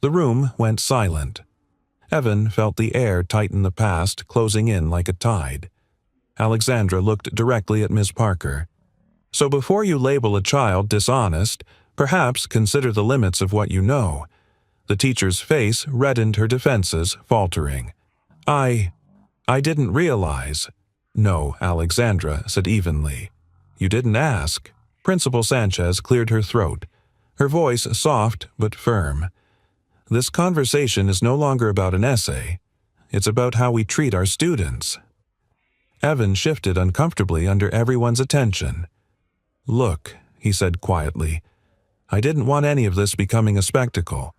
The room went silent. Evan felt the air tighten the past, closing in like a tide. Alexandra looked directly at Miss Parker. So before you label a child dishonest, perhaps consider the limits of what you know. The teacher's face reddened her defenses, faltering. I didn't realize. No, Alexandra said evenly. You didn't ask. Principal Sanchez cleared her throat, her voice soft but firm. This conversation is no longer about an essay. It's about how we treat our students. Evan shifted uncomfortably under everyone's attention. Look, he said quietly, I didn't want any of this becoming a spectacle.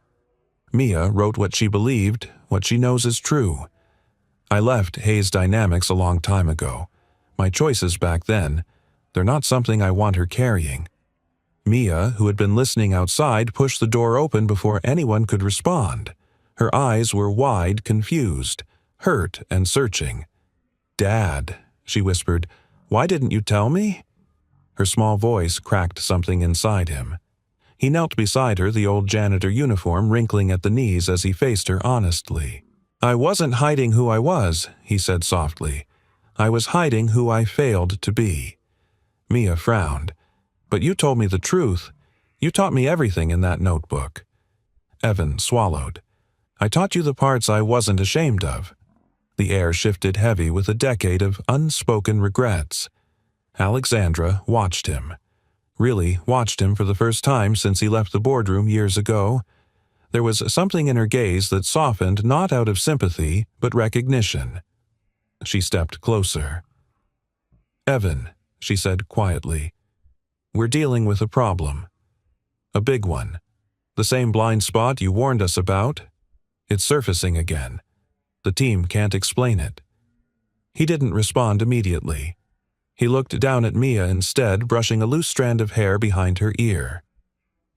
Mia wrote what she believed, what she knows is true. I left Hayes Dynamics a long time ago. My choices back then, they're not something I want her carrying. Mia, who had been listening outside, pushed the door open before anyone could respond. Her eyes were wide, confused, hurt and searching. Dad, she whispered, why didn't you tell me? Her small voice cracked something inside him. He knelt beside her, the old janitor uniform wrinkling at the knees as he faced her honestly. I wasn't hiding who I was, he said softly. I was hiding who I failed to be. Mia frowned. But you told me the truth. You taught me everything in that notebook. Evan swallowed. I taught you the parts I wasn't ashamed of. The air shifted heavy with a decade of unspoken regrets. Alexandra watched him. Really watched him for the first time since he left the boardroom years ago. There was something in her gaze that softened not out of sympathy, but recognition. She stepped closer. Evan, she said quietly, we're dealing with a problem. A big one. The same blind spot you warned us about. It's surfacing again. The team can't explain it. He didn't respond immediately. He looked down at Mia instead, brushing a loose strand of hair behind her ear.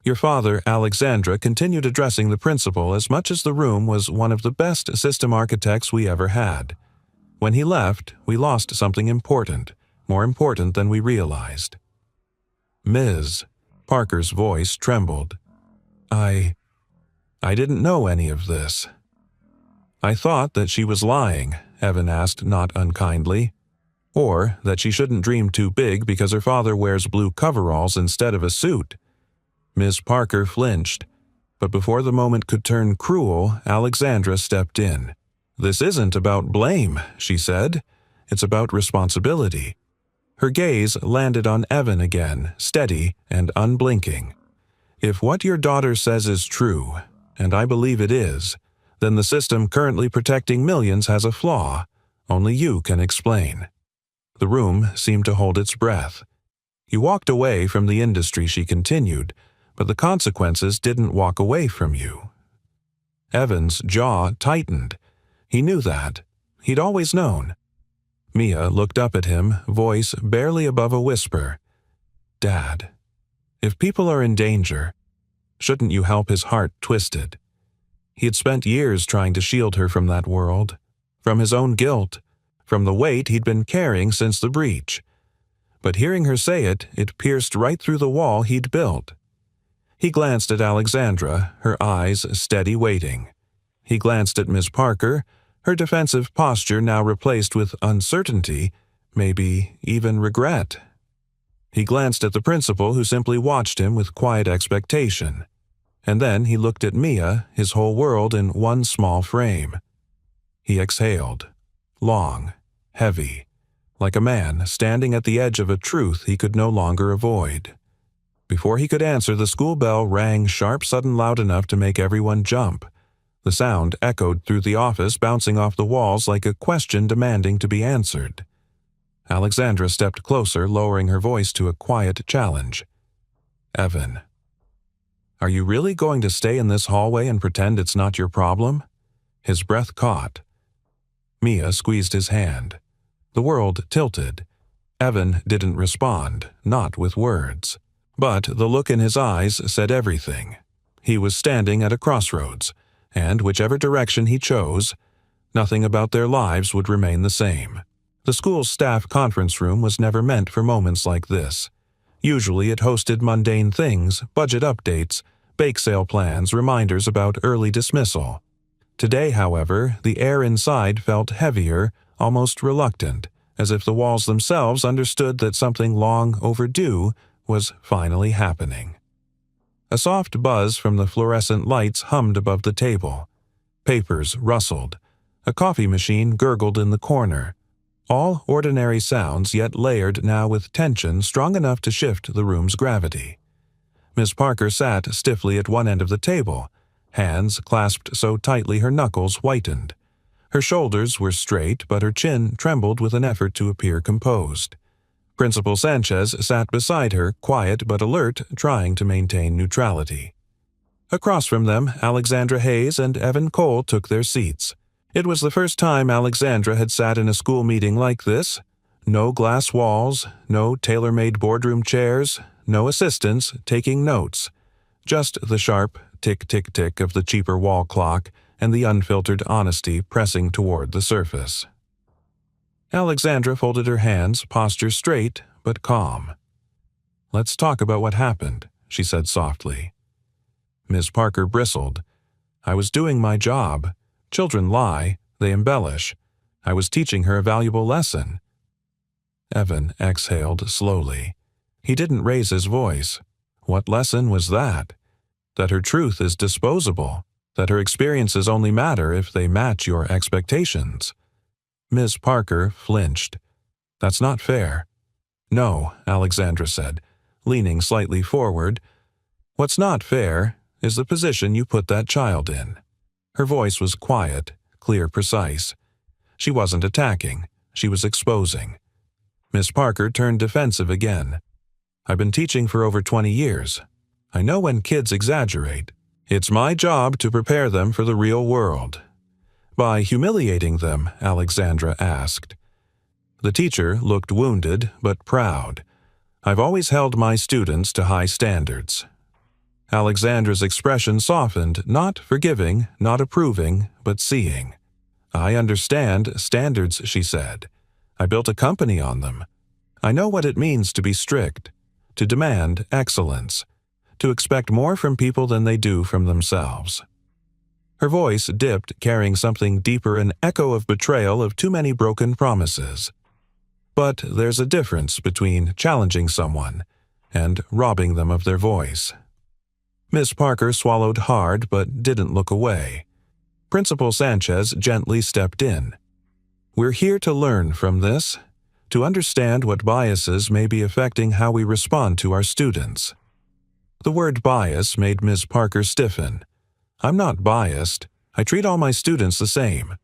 Your father, Alexandra, continued addressing the principal as much as the room was one of the best system architects we ever had. When he left, we lost something important, more important than we realized. Ms. Parker's voice trembled. I didn't know any of this. I thought that she was lying, Evan asked not unkindly. Or that she shouldn't dream too big because her father wears blue coveralls instead of a suit. Miss Parker flinched, but before the moment could turn cruel, Alexandra stepped in. This isn't about blame, she said. It's about responsibility. Her gaze landed on Evan again, steady and unblinking. If what your daughter says is true, and I believe it is, then the system currently protecting millions has a flaw. Only you can explain. The room seemed to hold its breath. You walked away from the industry, she continued, but the consequences didn't walk away from you. Evan's jaw tightened. He knew that. He'd always known. Mia looked up at him, voice barely above a whisper. Dad, if people are in danger, shouldn't you help? His heart twisted. He had spent years trying to shield her from that world, from his own guilt, from the weight he'd been carrying since the breach. But hearing her say it, it pierced right through the wall he'd built. He glanced at Alexandra, her eyes steady waiting. He glanced at Miss Parker, her defensive posture now replaced with uncertainty, maybe even regret. He glanced at the principal, who simply watched him with quiet expectation. And then he looked at Mia, his whole world in one small frame. He exhaled, long, heavy, like a man standing at the edge of a truth he could no longer avoid. Before he could answer, the school bell rang sharp, sudden, loud enough to make everyone jump. The sound echoed through the office, bouncing off the walls like a question demanding to be answered. Alexandra stepped closer, lowering her voice to a quiet challenge. "Evan, are you really going to stay in this hallway and pretend it's not your problem?" His breath caught. Mia squeezed his hand. The world tilted. Evan didn't respond, not with words. But the look in his eyes said everything. He was standing at a crossroads, and whichever direction he chose, nothing about their lives would remain the same. The school's staff conference room was never meant for moments like this. Usually it hosted mundane things, budget updates, bake sale plans, reminders about early dismissal. Today, however, the air inside felt heavier, almost reluctant, as if the walls themselves understood that something long overdue was finally happening. A soft buzz from the fluorescent lights hummed above the table. Papers rustled. A coffee machine gurgled in the corner. All ordinary sounds, yet layered now with tension strong enough to shift the room's gravity. Miss Parker sat stiffly at one end of the table, hands clasped so tightly her knuckles whitened. Her shoulders were straight, but her chin trembled with an effort to appear composed. Principal Sanchez sat beside her, quiet but alert, trying to maintain neutrality. Across from them, Alexandra Hayes and Evan Cole took their seats. It was the first time Alexandra had sat in a school meeting like this. No glass walls, no tailor-made boardroom chairs, no assistants taking notes. Just the sharp tick-tick-tick of the cheaper wall clock and the unfiltered honesty pressing toward the surface. Alexandra folded her hands, posture straight but calm. "Let's talk about what happened," she said softly. Ms. Parker bristled. "I was doing my job. Children lie, they embellish. I was teaching her a valuable lesson." Evan exhaled slowly. He didn't raise his voice. What lesson was that? That her truth is disposable, that her experiences only matter if they match your expectations. Ms. Parker flinched. "That's not fair." "No," Alexandra said, leaning slightly forward. "What's not fair is the position you put that child in." Her voice was quiet, clear, precise. She wasn't attacking, she was exposing. Miss Parker turned defensive again. "I've been teaching for over 20 years. I know when kids exaggerate. It's my job to prepare them for the real world." "By humiliating them?" Alexandra asked. The teacher looked wounded but proud. "I've always held my students to high standards." Alexandra's expression softened, not forgiving, not approving, but seeing. "I understand standards," she said. "I built a company on them. I know what it means to be strict, to demand excellence, to expect more from people than they do from themselves." Her voice dipped, carrying something deeper, an echo of betrayal of too many broken promises. But there's a difference between challenging someone and robbing them of their voice. Miss Parker swallowed hard but didn't look away. Principal Sanchez gently stepped in. "We're here to learn from this, to understand what biases may be affecting how we respond to our students." The word bias made Miss Parker stiffen. "I'm not biased. I treat all my students the same."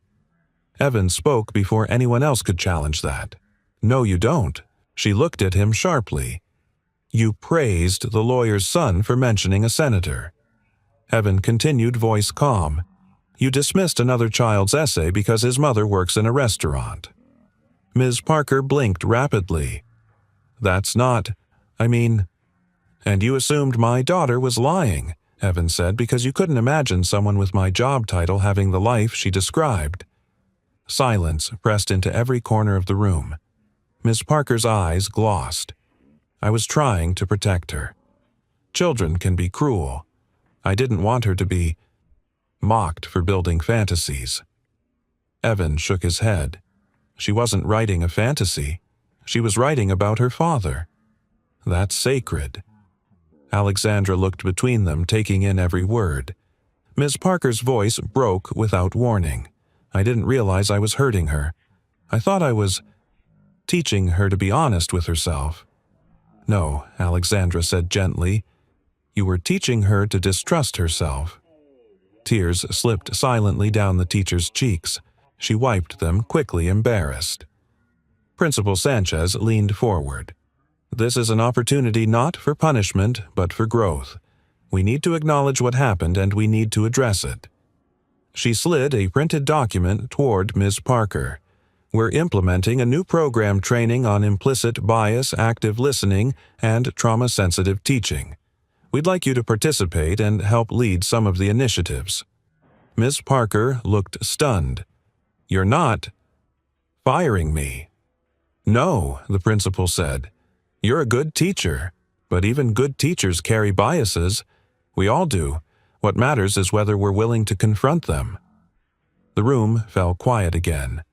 Evan spoke before anyone else could challenge that. "No, you don't." She looked at him sharply. "You praised the lawyer's son for mentioning a senator." Evan continued, voice calm. "You dismissed another child's essay because his mother works in a restaurant." Ms. Parker blinked rapidly. "That's not, And you assumed my daughter was lying," Evan said, "because you couldn't imagine someone with my job title having the life she described." Silence pressed into every corner of the room. Ms. Parker's eyes glossed. "I was trying to protect her. Children can be cruel. I didn't want her to be mocked for building fantasies." Evan shook his head. She wasn't writing a fantasy. She was writing about her father. That's sacred. Alexandra looked between them, taking in every word. Ms. Parker's voice broke without warning. I didn't realize I was hurting her. I thought I was teaching her to be honest with herself. No, Alexandra said gently. You were teaching her to distrust herself. Tears slipped silently down the teacher's cheeks. She wiped them, quickly embarrassed. Principal Sanchez leaned forward. This is an opportunity not for punishment, but for growth. We need to acknowledge what happened and we need to address it. She slid a printed document toward Ms. Parker. We're implementing a new program training on implicit bias, active listening, and trauma-sensitive teaching. We'd like you to participate and help lead some of the initiatives. Ms. Parker looked stunned. You're not firing me. No, the principal said. You're a good teacher, but even good teachers carry biases. We all do. What matters is whether we're willing to confront them. The room fell quiet again.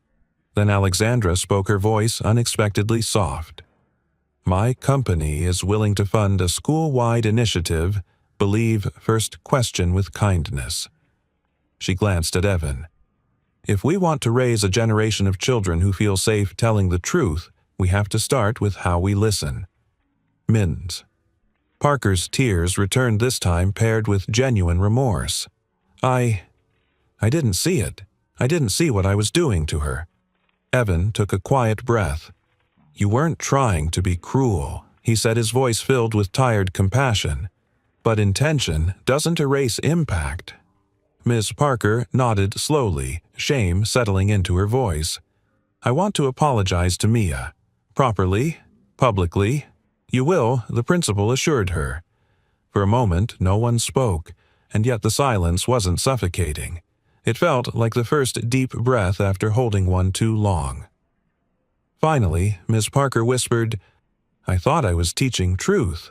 Then Alexandra spoke, her voice unexpectedly soft. My company is willing to fund a school-wide initiative, Believe First Question with Kindness. She glanced at Evan. If we want to raise a generation of children who feel safe telling the truth, we have to start with how we listen. Mins. Parker's tears returned this time paired with genuine remorse. I didn't see it. I didn't see what I was doing to her. Evan took a quiet breath. You weren't trying to be cruel, he said, his voice filled with tired compassion. But intention doesn't erase impact. Ms. Parker nodded slowly, shame settling into her voice. I want to apologize to Mia. Properly, publicly. You will, the principal assured her. For a moment, no one spoke, and yet the silence wasn't suffocating. It felt like the first deep breath after holding one too long. Finally, Ms. Parker whispered, I thought I was teaching truth,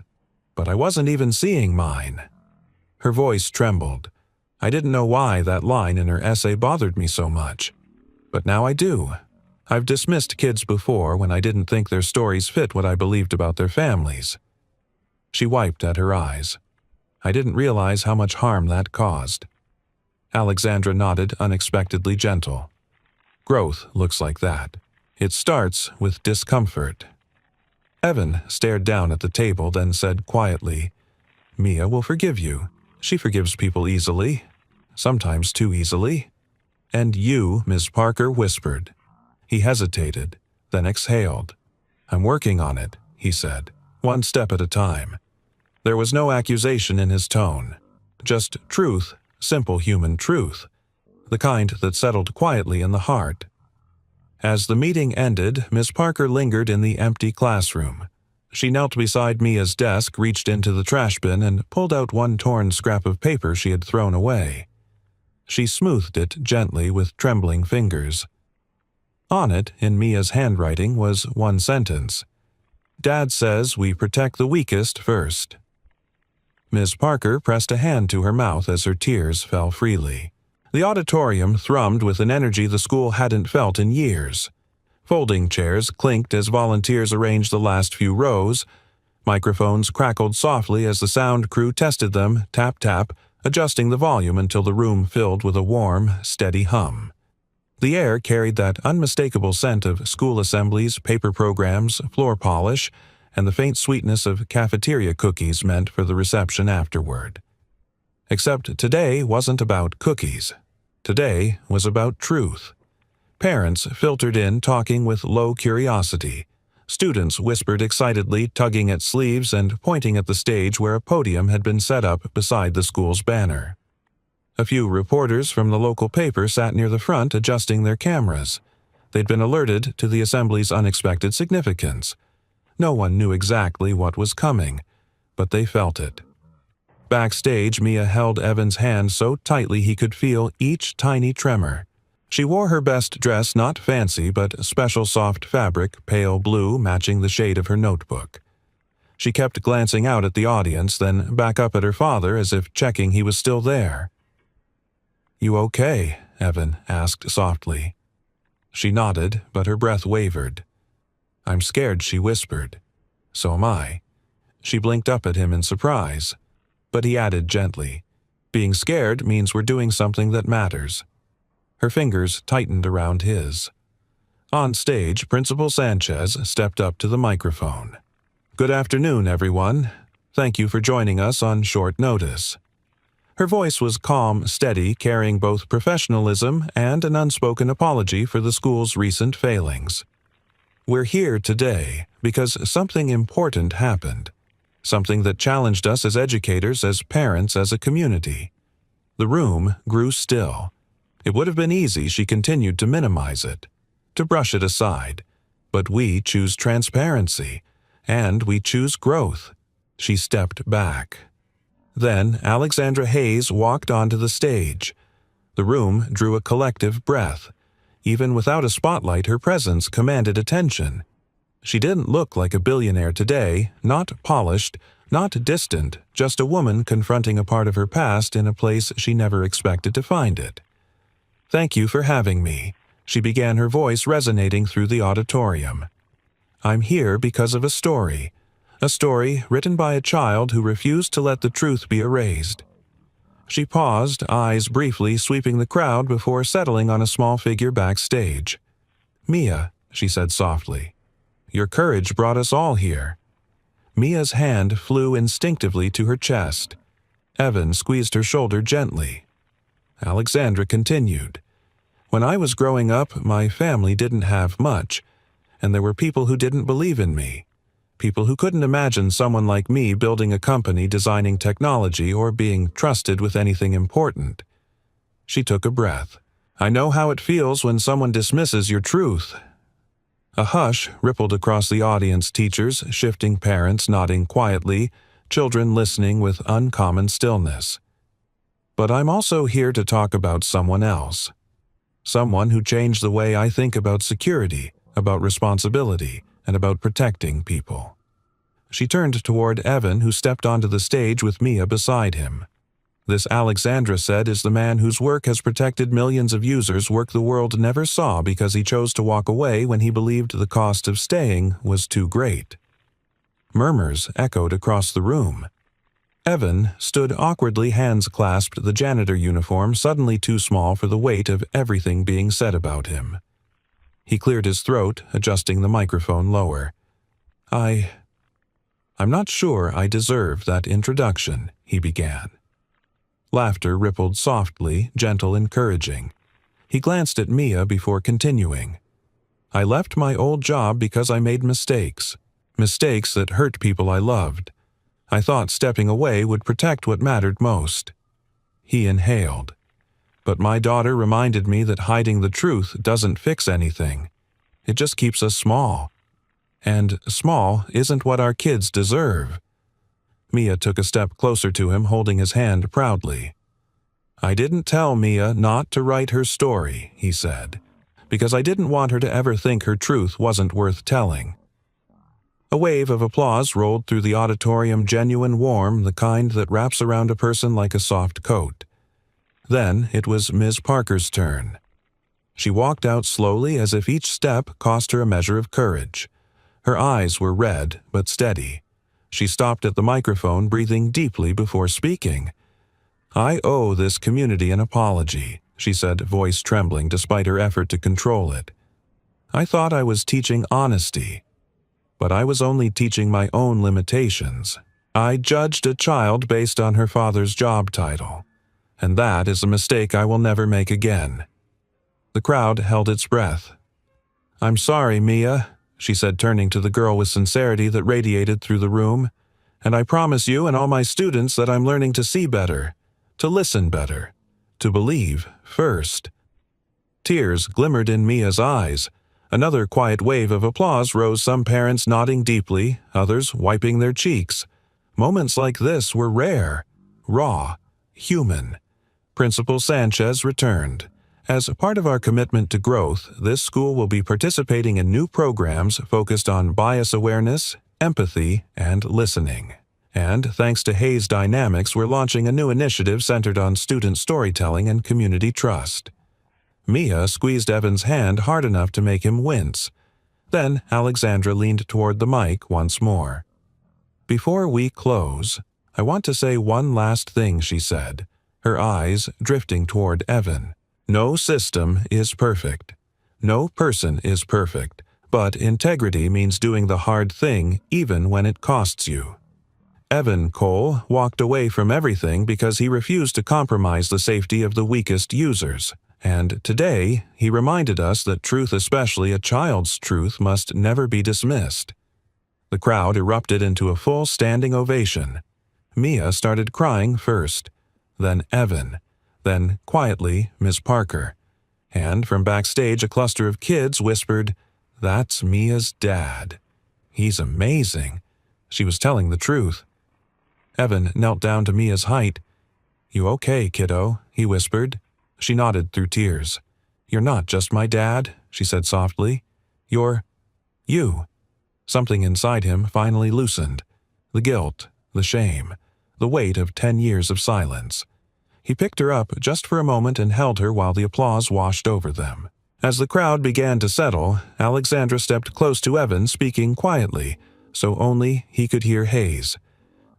but I wasn't even seeing mine. Her voice trembled. I didn't know why that line in her essay bothered me so much. But now I do. I've dismissed kids before when I didn't think their stories fit what I believed about their families. She wiped at her eyes. I didn't realize how much harm that caused. Alexandra nodded, unexpectedly gentle. Growth looks like that. It starts with discomfort. Evan stared down at the table, then said quietly, Mia will forgive you. She forgives people easily, sometimes too easily. And you, Ms. Parker, whispered. He hesitated, then exhaled. I'm working on it, he said, one step at a time. There was no accusation in his tone, just truth, simple human truth, the kind that settled quietly in the heart. As the meeting ended, Miss Parker lingered in the empty classroom. She knelt beside Mia's desk, reached into the trash bin, and pulled out one torn scrap of paper she had thrown away. She smoothed it gently with trembling fingers. On it, in Mia's handwriting, was one sentence. Dad says we protect the weakest first. Miss Parker pressed a hand to her mouth as her tears fell freely. The auditorium thrummed with an energy the school hadn't felt in years. Folding chairs clinked as volunteers arranged the last few rows. Microphones crackled softly as the sound crew tested them, tap tap, adjusting the volume until the room filled with a warm, steady hum. The air carried that unmistakable scent of school assemblies, paper programs, floor polish, and the faint sweetness of cafeteria cookies meant for the reception afterward. Except today wasn't about cookies. Today was about truth. Parents filtered in, talking with low curiosity. Students whispered excitedly, tugging at sleeves and pointing at the stage where a podium had been set up beside the school's banner. A few reporters from the local paper sat near the front adjusting their cameras. They'd been alerted to the assembly's unexpected significance. No one knew exactly what was coming, but they felt it. Backstage, Mia held Evan's hand so tightly he could feel each tiny tremor. She wore her best dress, not fancy, but special soft fabric, pale blue, matching the shade of her notebook. She kept glancing out at the audience, then back up at her father as if checking he was still there. You okay? Evan asked softly. She nodded, but her breath wavered. "I'm scared," she whispered. "So am I." She blinked up at him in surprise, but he added gently, "Being scared means we're doing something that matters." Her fingers tightened around his. On stage, Principal Sanchez stepped up to the microphone. "Good afternoon, everyone. Thank you for joining us on short notice." Her voice was calm, steady, carrying both professionalism and an unspoken apology for the school's recent failings. "We're here today because something important happened. Something that challenged us as educators, as parents, as a community." The room grew still. It would have been easy, she continued, to minimize it, to brush it aside. But we choose transparency, and we choose growth. She stepped back. Then Alexandra Hayes walked onto the stage. The room drew a collective breath. Even without a spotlight, her presence commanded attention. She didn't look like a billionaire today, not polished, not distant, just a woman confronting a part of her past in a place she never expected to find it. "Thank you for having me," she began, her voice resonating through the auditorium. "I'm here because of a story written by a child who refused to let the truth be erased." She paused, eyes briefly sweeping the crowd before settling on a small figure backstage. "Mia," she said softly, "your courage brought us all here." Mia's hand flew instinctively to her chest. Evan squeezed her shoulder gently. Alexandra continued. "When I was growing up, my family didn't have much, and there were people who didn't believe in me. People who couldn't imagine someone like me building a company, designing technology, or being trusted with anything important." She took a breath. "I know how it feels when someone dismisses your truth." A hush rippled across the audience, teachers, shifting parents nodding quietly, children listening with uncommon stillness. "But I'm also here to talk about someone else. Someone who changed the way I think about security, about responsibility, and about protecting people." She turned toward Evan, who stepped onto the stage with Mia beside him. "This," Alexandra said, "is the man whose work has protected millions of users, work the world never saw because he chose to walk away when he believed the cost of staying was too great." Murmurs echoed across the room. Evan stood awkwardly, hands clasped, the janitor uniform suddenly too small for the weight of everything being said about him. He cleared his throat, adjusting the microphone lower. I'm not sure I deserve that introduction," he began. Laughter rippled softly, gentle, encouraging. He glanced at Mia before continuing. "I left my old job because I made mistakes that hurt people I loved. I thought stepping away would protect what mattered most." He inhaled. "But my daughter reminded me that hiding the truth doesn't fix anything. It just keeps us small. And small isn't what our kids deserve." Mia took a step closer to him, holding his hand proudly. "I didn't tell Mia not to write her story," he said, "because I didn't want her to ever think her truth wasn't worth telling." A wave of applause rolled through the auditorium, genuine, warm, the kind that wraps around a person like a soft coat. Then it was Ms. Parker's turn. She walked out slowly, as if each step cost her a measure of courage. Her eyes were red, but steady. She stopped at the microphone, breathing deeply before speaking. "I owe this community an apology," she said, voice trembling despite her effort to control it. "I thought I was teaching honesty, but I was only teaching my own limitations. I judged a child based on her father's job title, and that is a mistake I will never make again." The crowd held its breath. "I'm sorry, Mia," she said, turning to the girl with sincerity that radiated through the room. "And I promise you and all my students that I'm learning to see better, to listen better, to believe first." Tears glimmered in Mia's eyes. Another quiet wave of applause rose, some parents nodding deeply, others wiping their cheeks. Moments like this were rare, raw, human. Principal Sanchez returned. "As part of our commitment to growth, this school will be participating in new programs focused on bias awareness, empathy, and listening. And thanks to Hayes Dynamics, we're launching a new initiative centered on student storytelling and community trust." Mia squeezed Evan's hand hard enough to make him wince. Then Alexandra leaned toward the mic once more. "Before we close, I want to say one last thing," she said, her eyes drifting toward Evan. "No system is perfect. No person is perfect, but integrity means doing the hard thing even when it costs you." Evan Cole walked away from everything because he refused to compromise the safety of the weakest users. And today, he reminded us that truth, especially a child's truth, must never be dismissed. The crowd erupted into a full standing ovation. Mia started crying first, then Evan, then, quietly, Miss Parker. And from backstage a cluster of kids whispered, "That's Mia's dad. He's amazing." She was telling the truth. Evan knelt down to Mia's height. "You okay, kiddo?" he whispered. She nodded through tears. "You're not just my dad," she said softly. "You're you." Something inside him finally loosened. The guilt, the shame, the weight of 10 years of silence. He picked her up just for a moment and held her while the applause washed over them. As the crowd began to settle, Alexandra stepped close to Evan, speaking quietly, so only he could hear Hayes.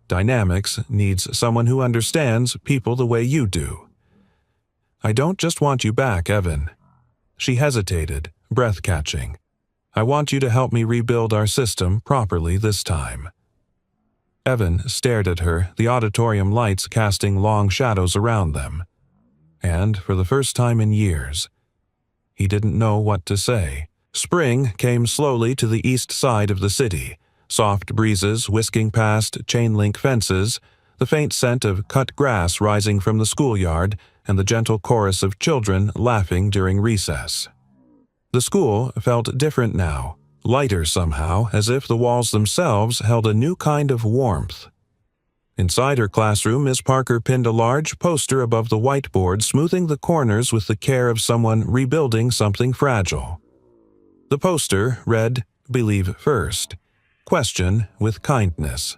"Dynamics needs someone who understands people the way you do. I don't just want you back, Evan." She hesitated, breath-catching. "I want you to help me rebuild our system properly this time." Evan stared at her, the auditorium lights casting long shadows around them. And for the first time in years, he didn't know what to say. Spring came slowly to the east side of the city, soft breezes whisking past chain-link fences, the faint scent of cut grass rising from the schoolyard, and the gentle chorus of children laughing during recess. The school felt different now, lighter somehow, as if the walls themselves held a new kind of warmth. Inside her classroom, Miss Parker pinned a large poster above the whiteboard, smoothing the corners with the care of someone rebuilding something fragile. The poster read, "Believe first. Question with kindness."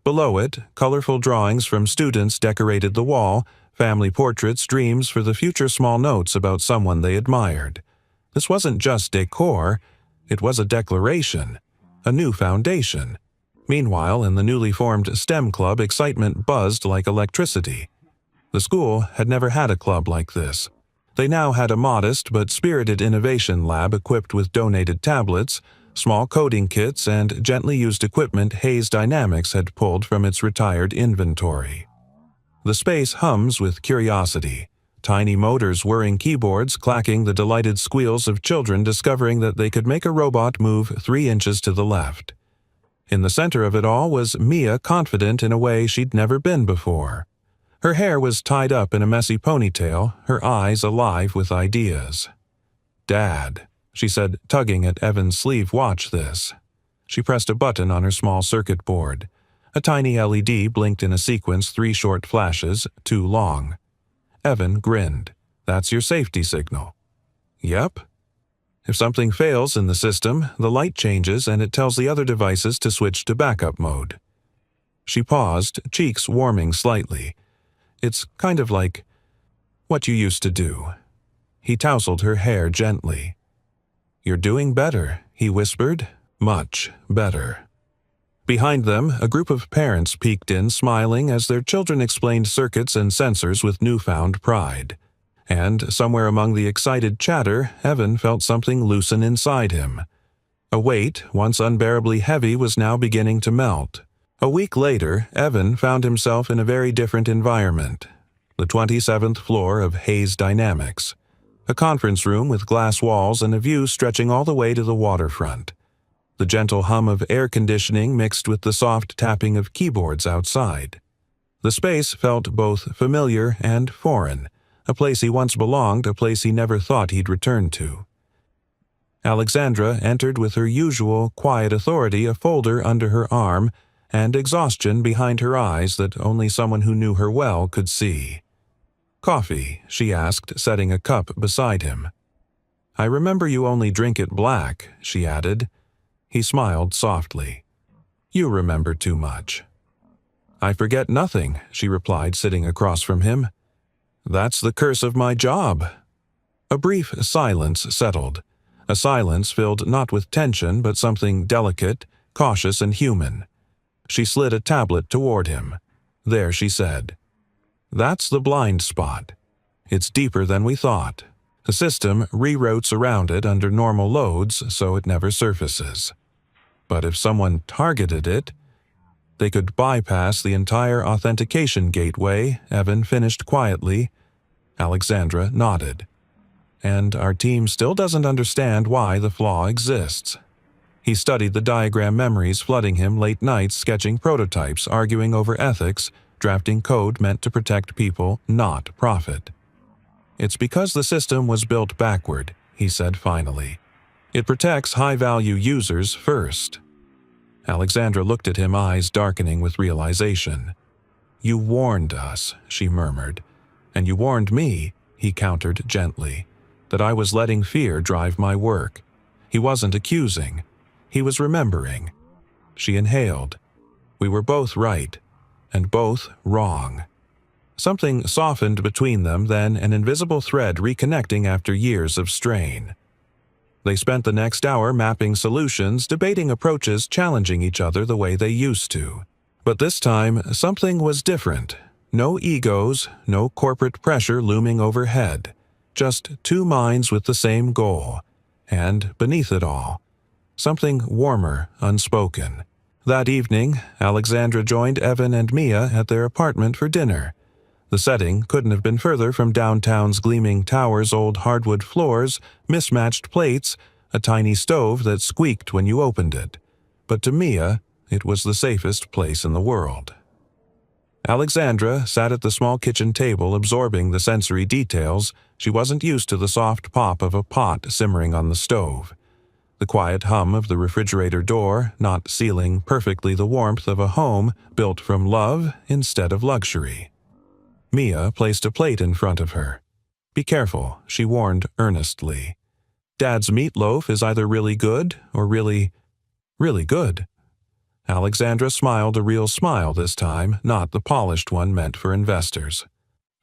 Below it, colorful drawings from students decorated the wall, family portraits, dreams for the future, small notes about someone they admired. This wasn't just decor, it was a declaration, a new foundation. Meanwhile, in the newly formed STEM club, excitement buzzed like electricity. The school had never had a club like this. They now had a modest but spirited innovation lab equipped with donated tablets, small coding kits, and gently used equipment Hayes Dynamics had pulled from its retired inventory. The space hums with curiosity, tiny motors whirring keyboards, clacking the delighted squeals of children discovering that they could make a robot move 3 inches to the left. In the center of it all was Mia, confident in a way she'd never been before. Her hair was tied up in a messy ponytail, her eyes alive with ideas. "Dad," she said, tugging at Evan's sleeve. "Watch this." She pressed a button on her small circuit board. A tiny LED blinked in a sequence, 3 short flashes, 2 long. Evan grinned. "That's your safety signal." "Yep." If something fails in the system, the light changes and it tells the other devices to switch to backup mode. She paused, cheeks warming slightly. "It's kind of like what you used to do." He tousled her hair gently. "You're doing better," he whispered. "Much better." Behind them, a group of parents peeked in, smiling as their children explained circuits and sensors with newfound pride. And somewhere among the excited chatter, Evan felt something loosen inside him. A weight, once unbearably heavy, was now beginning to melt. A week later, Evan found himself in a very different environment. The 27th floor of Hayes Dynamics. A conference room with glass walls and a view stretching all the way to the waterfront. The gentle hum of air conditioning mixed with the soft tapping of keyboards outside. The space felt both familiar and foreign, a place he once belonged, a place he never thought he'd return to. Alexandra entered with her usual quiet authority, a folder under her arm, and exhaustion behind her eyes that only someone who knew her well could see. "Coffee?" she asked, setting a cup beside him. "I remember you only drink it black," she added. He smiled softly. "You remember too much." "I forget nothing," she replied, sitting across from him. "That's the curse of my job." A brief silence settled, a silence filled not with tension but something delicate, cautious, and human. She slid a tablet toward him. There she said, "That's the blind spot. It's deeper than we thought. The system reroutes around it under normal loads so it never surfaces. But if someone targeted it, they could bypass the entire authentication gateway," Evan finished quietly. Alexandra nodded. "And our team still doesn't understand why the flaw exists." He studied the diagram memories flooding him late nights, sketching prototypes, arguing over ethics, drafting code meant to protect people, not profit. "It's because the system was built backward," he said finally. "It protects high-value users first." Alexandra looked at him, eyes darkening with realization. "You warned us," she murmured. "And you warned me," he countered gently, "that I was letting fear drive my work." He wasn't accusing. He was remembering. She inhaled. "We were both right, and both wrong." Something softened between them, then an invisible thread reconnecting after years of strain. They spent the next hour mapping solutions, debating approaches, challenging each other the way they used to. But this time, something was different. No egos, no corporate pressure looming overhead. Just two minds with the same goal. And beneath it all, something warmer, unspoken. That evening, Alexandra joined Evan and Mia at their apartment for dinner. The setting couldn't have been further from downtown's gleaming towers, old hardwood floors, mismatched plates, a tiny stove that squeaked when you opened it. But to Mia, it was the safest place in the world. Alexandra sat at the small kitchen table, absorbing the sensory details. She wasn't used to the soft pop of a pot simmering on the stove, the quiet hum of the refrigerator door, not sealing perfectly the warmth of a home built from love instead of luxury. Mia placed a plate in front of her. "Be careful," she warned earnestly. "Dad's meatloaf is either really good or really good." Alexandra smiled, a real smile this time, not the polished one meant for investors.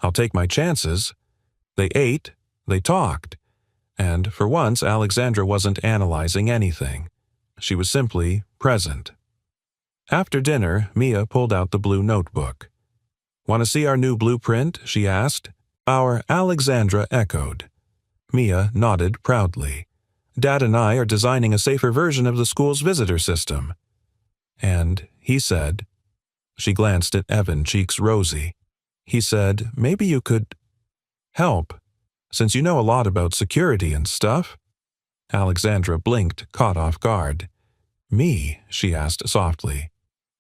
"I'll take my chances." They ate, they talked, and for once Alexandra wasn't analyzing anything. She was simply present. After dinner, Mia pulled out the blue notebook. "Want to see our new blueprint?" she asked. Our Alexandra echoed. Mia nodded proudly. "Dad and I are designing a safer version of the school's visitor system." And he said, she glanced at Evan, cheeks rosy. He said, "Maybe you could help, since you know a lot about security and stuff." Alexandra blinked, caught off guard. "Me?" she asked softly.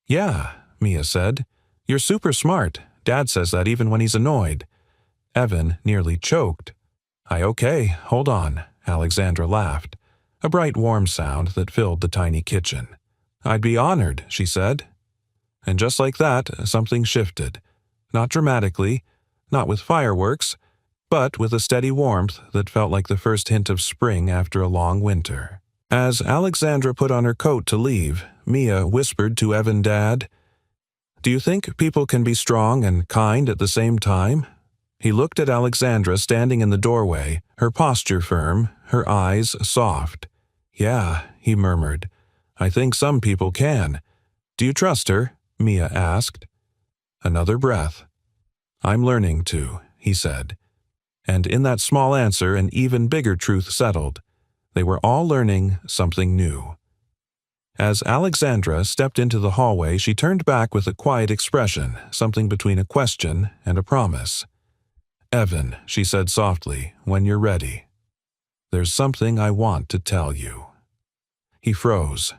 "Yeah," Mia said. "You're super smart. Dad says that even when he's annoyed." Evan nearly choked. Okay, hold on," Alexandra laughed, a bright warm sound that filled the tiny kitchen. "I'd be honored," she said. And just like that, something shifted. Not dramatically, not with fireworks, but with a steady warmth that felt like the first hint of spring after a long winter. As Alexandra put on her coat to leave, Mia whispered to Evan, "Dad, do you think people can be strong and kind at the same time?" He looked at Alexandra standing in the doorway, her posture firm, her eyes soft. "Yeah," he murmured. "I think some people can." "Do you trust her?" Mia asked. Another breath. "I'm learning to," he said. And in that small answer, an even bigger truth settled. They were all learning something new. As Alexandra stepped into the hallway, she turned back with a quiet expression, something between a question and a promise. "Evan," she said softly, "when you're ready. There's something I want to tell you." He froze.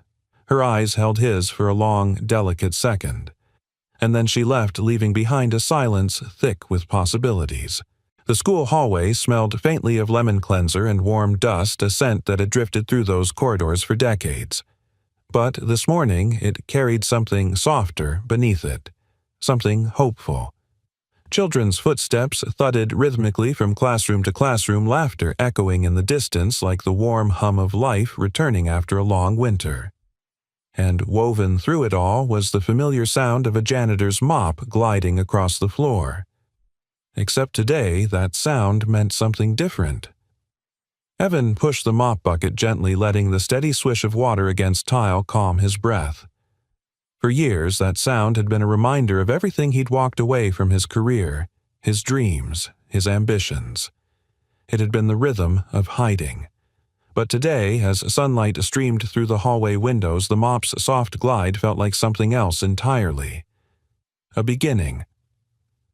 Her eyes held his for a long, delicate second. And then she left, leaving behind a silence thick with possibilities. The school hallway smelled faintly of lemon cleanser and warm dust, a scent that had drifted through those corridors for decades. But this morning it carried something softer beneath it, something hopeful. Children's footsteps thudded rhythmically from classroom to classroom, laughter echoing in the distance like the warm hum of life returning after a long winter. And woven through it all was the familiar sound of a janitor's mop gliding across the floor. Except today, that sound meant something different, Evan pushed the mop bucket gently, letting the steady swish of water against tile calm his breath. For years, that sound had been a reminder of everything he'd walked away from: his career, his dreams, his ambitions. It had been the rhythm of hiding. But today, as sunlight streamed through the hallway windows, the mop's soft glide felt like something else entirely. A beginning.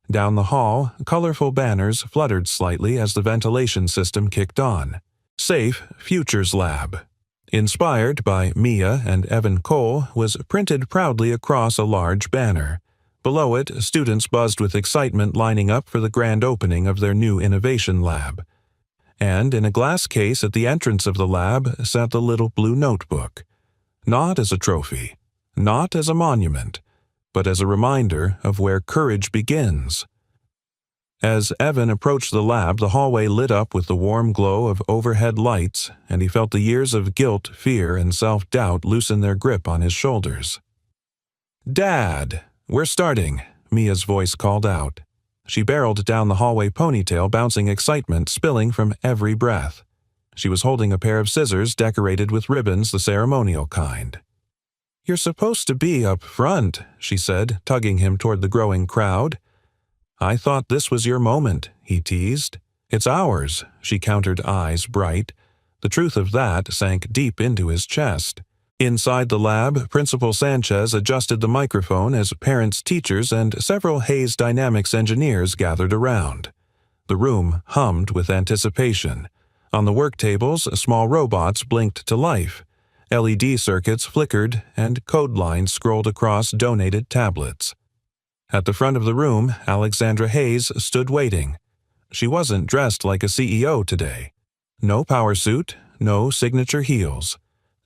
Down the hall, colorful banners fluttered slightly as the ventilation system kicked on. Safe Futures Lab, inspired by Mia and Evan Cole, was printed proudly across a large banner. Below it, students buzzed with excitement, lining up for the grand opening of their new innovation lab. And in a glass case at the entrance of the lab sat the little blue notebook. Not as a trophy, not as a monument, but as a reminder of where courage begins. As Evan approached the lab, the hallway lit up with the warm glow of overhead lights, and he felt the years of guilt, fear, and self-doubt loosen their grip on his shoulders. "Dad, we're starting," Mia's voice called out. She barreled down the hallway, ponytail bouncing, excitement spilling from every breath. She was holding a pair of scissors decorated with ribbons, the ceremonial kind. "You're supposed to be up front," she said, tugging him toward the growing crowd. "I thought this was your moment," he teased. "It's ours," she countered, eyes bright. The truth of that sank deep into his chest. Inside the lab, Principal Sanchez adjusted the microphone as parents, teachers, and several Hayes Dynamics engineers gathered around. The room hummed with anticipation. On the work tables, small robots blinked to life. LED circuits flickered, and code lines scrolled across donated tablets. At the front of the room, Alexandra Hayes stood waiting. She wasn't dressed like a CEO today. No power suit, no signature heels.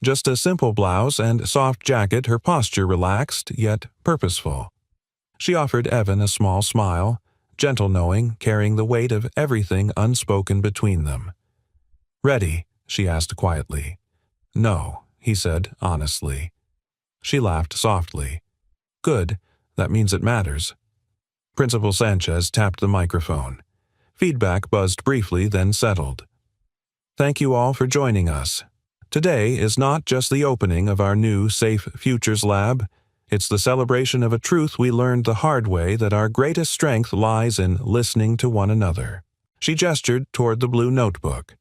Just a simple blouse and soft jacket, her posture relaxed, yet purposeful. She offered Evan a small smile, gentle, knowing, carrying the weight of everything unspoken between them. "Ready?" she asked quietly. "No," he said honestly. She laughed softly. "Good, that means it matters." Principal Sanchez tapped the microphone. Feedback buzzed briefly, then settled. "Thank you all for joining us. Today is not just the opening of our new Safe Futures Lab. It's the celebration of a truth we learned the hard way, that our greatest strength lies in listening to one another." She gestured toward the blue notebook.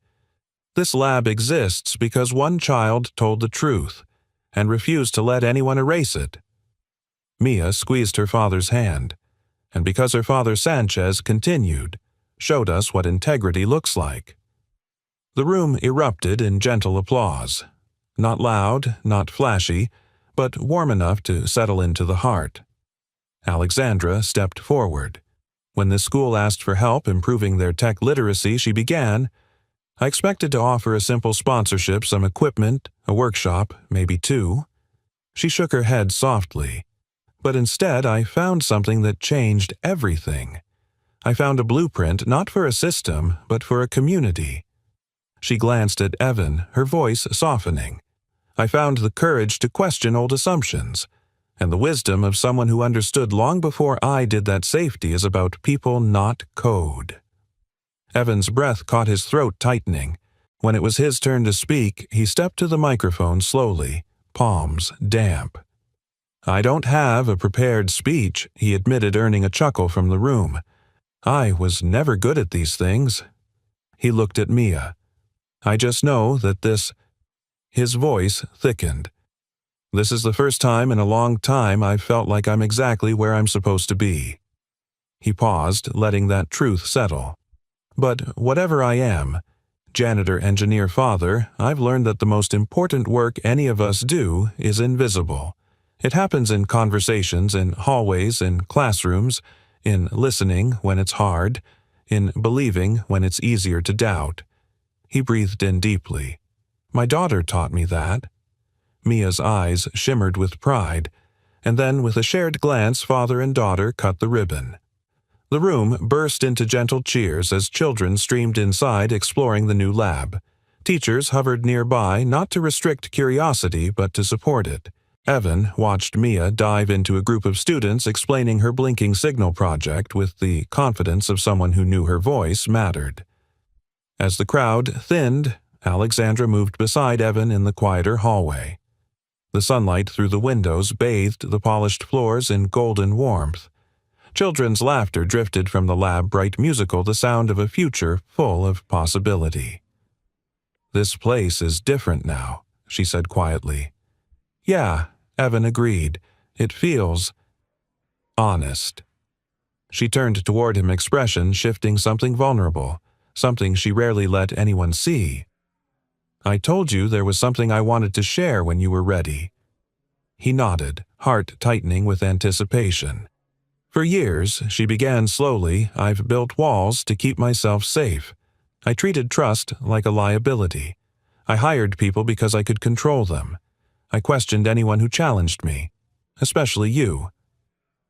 "This lab exists because one child told the truth and refused to let anyone erase it." Mia squeezed her father's hand, and because her father Sanchez continued, showed us what integrity looks like. The room erupted in gentle applause. Not loud, not flashy, but warm enough to settle into the heart. Alexandra stepped forward. When this school asked for help improving their tech literacy, she began, "I expected to offer a simple sponsorship, some equipment, a workshop, maybe two." She shook her head softly. "But instead, I found something that changed everything. I found a blueprint, not for a system, but for a community." She glanced at Evan, her voice softening. "I found the courage to question old assumptions, and the wisdom of someone who understood long before I did that safety is about people, not code." Evan's breath caught his throat tightening. When it was his turn to speak, he stepped to the microphone slowly, palms damp. "I don't have a prepared speech," he admitted, earning a chuckle from the room. "I was never good at these things." He looked at Mia. "I just know that this—" His voice thickened. "This is the first time in a long time I've felt like I'm exactly where I'm supposed to be." He paused, letting that truth settle. "But whatever I am, janitor, engineer, father, I've learned that the most important work any of us do is invisible. It happens in conversations, in hallways, in classrooms, in listening when it's hard, in believing when it's easier to doubt." He breathed in deeply. "My daughter taught me that." Mia's eyes shimmered with pride, and then with a shared glance, father and daughter cut the ribbon. The room burst into gentle cheers as children streamed inside, exploring the new lab. Teachers hovered nearby, not to restrict curiosity, but to support it. Evan watched Mia dive into a group of students, explaining her blinking signal project with the confidence of someone who knew her voice mattered. As the crowd thinned, Alexandra moved beside Evan in the quieter hallway. The sunlight through the windows bathed the polished floors in golden warmth. Children's laughter drifted from the lab, bright musical, the sound of a future full of possibility. "This place is different now," she said quietly. "Yeah," Evan agreed. "It feels honest." She turned toward him, expression shifting, something vulnerable, something she rarely let anyone see. "I told you there was something I wanted to share when you were ready." He nodded, heart tightening with anticipation. "For years," she began slowly, "I've built walls to keep myself safe. I treated trust like a liability. I hired people because I could control them. I questioned anyone who challenged me, especially you."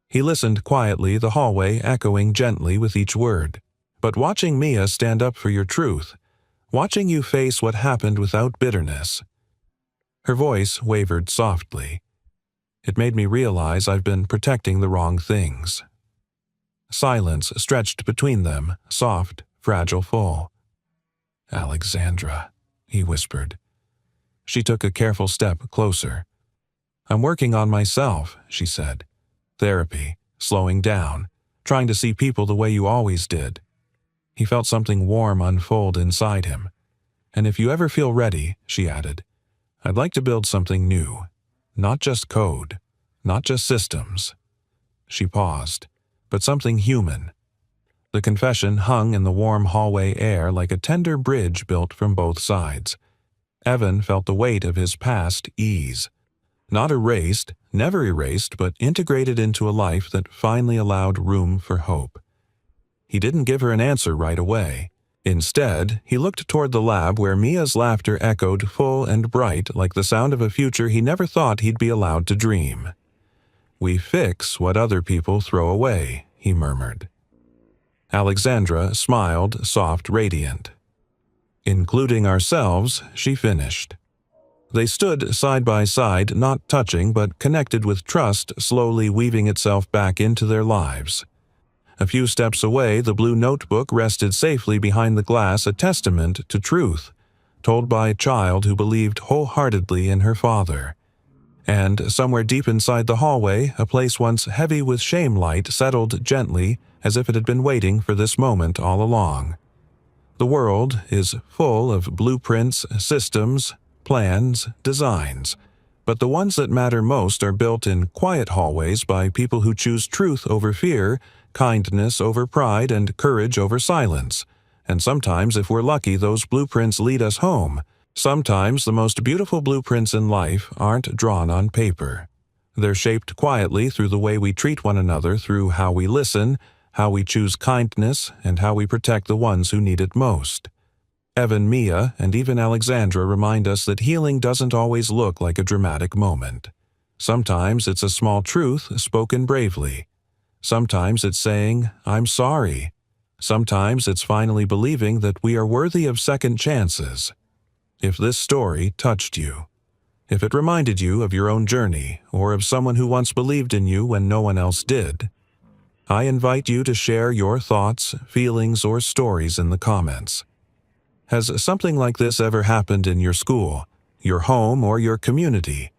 He listened quietly, the hallway echoing gently with each word. "But watching Mia stand up for your truth, watching you face what happened without bitterness." Her voice wavered softly. "It made me realize I've been protecting the wrong things." Silence stretched between them, soft, fragile, full. "Alexandra," he whispered. She took a careful step closer. "I'm working on myself," she said. "Therapy, slowing down, trying to see people the way you always did." He felt something warm unfold inside him. "And if you ever feel ready," she added, "I'd like to build something new. Not just code, not just systems." She paused, "but something human." The confession hung in the warm hallway air like a tender bridge built from both sides. Evan felt the weight of his past ease. Not erased, never erased, but integrated into a life that finally allowed room for hope. He didn't give her an answer right away. Instead, he looked toward the lab where Mia's laughter echoed full and bright like the sound of a future he never thought he'd be allowed to dream. "We fix what other people throw away," he murmured. Alexandra smiled, soft, radiant. "Including ourselves," she finished. They stood side by side, not touching but connected with trust slowly weaving itself back into their lives. A few steps away, the blue notebook rested safely behind the glass, a testament to truth, told by a child who believed wholeheartedly in her father. And somewhere deep inside the hallway, a place once heavy with shame light settled gently as if it had been waiting for this moment all along. The world is full of blueprints, systems, plans, designs, but the ones that matter most are built in quiet hallways by people who choose truth over fear, kindness over pride, and courage over silence. And sometimes, if we're lucky, those blueprints lead us home. Sometimes the most beautiful blueprints in life aren't drawn on paper. They're shaped quietly through the way we treat one another, through how we listen, how we choose kindness, and how we protect the ones who need it most. Evan, Mia, and even Alexandra remind us that healing doesn't always look like a dramatic moment. Sometimes it's a small truth spoken bravely. Sometimes it's saying, "I'm sorry." Sometimes it's finally believing that we are worthy of second chances. If this story touched you, if it reminded you of your own journey or of someone who once believed in you when no one else did, I invite you to share your thoughts, feelings, or stories in the comments. Has something like this ever happened in your school, your home, or your community?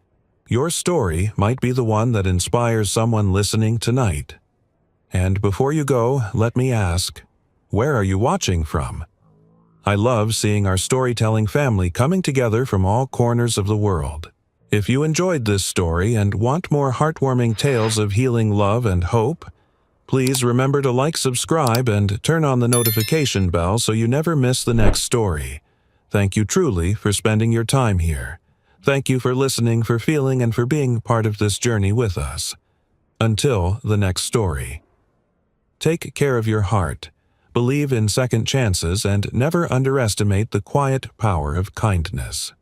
Your story might be the one that inspires someone listening tonight. And before you go, let me ask, where are you watching from? I love seeing our storytelling family coming together from all corners of the world. If you enjoyed this story and want more heartwarming tales of healing, love, and hope, please remember to like, subscribe, and turn on the notification bell so you never miss the next story. Thank you truly for spending your time here. Thank you for listening, for feeling, and for being part of this journey with us. Until the next story. Take care of your heart, believe in second chances, and never underestimate the quiet power of kindness.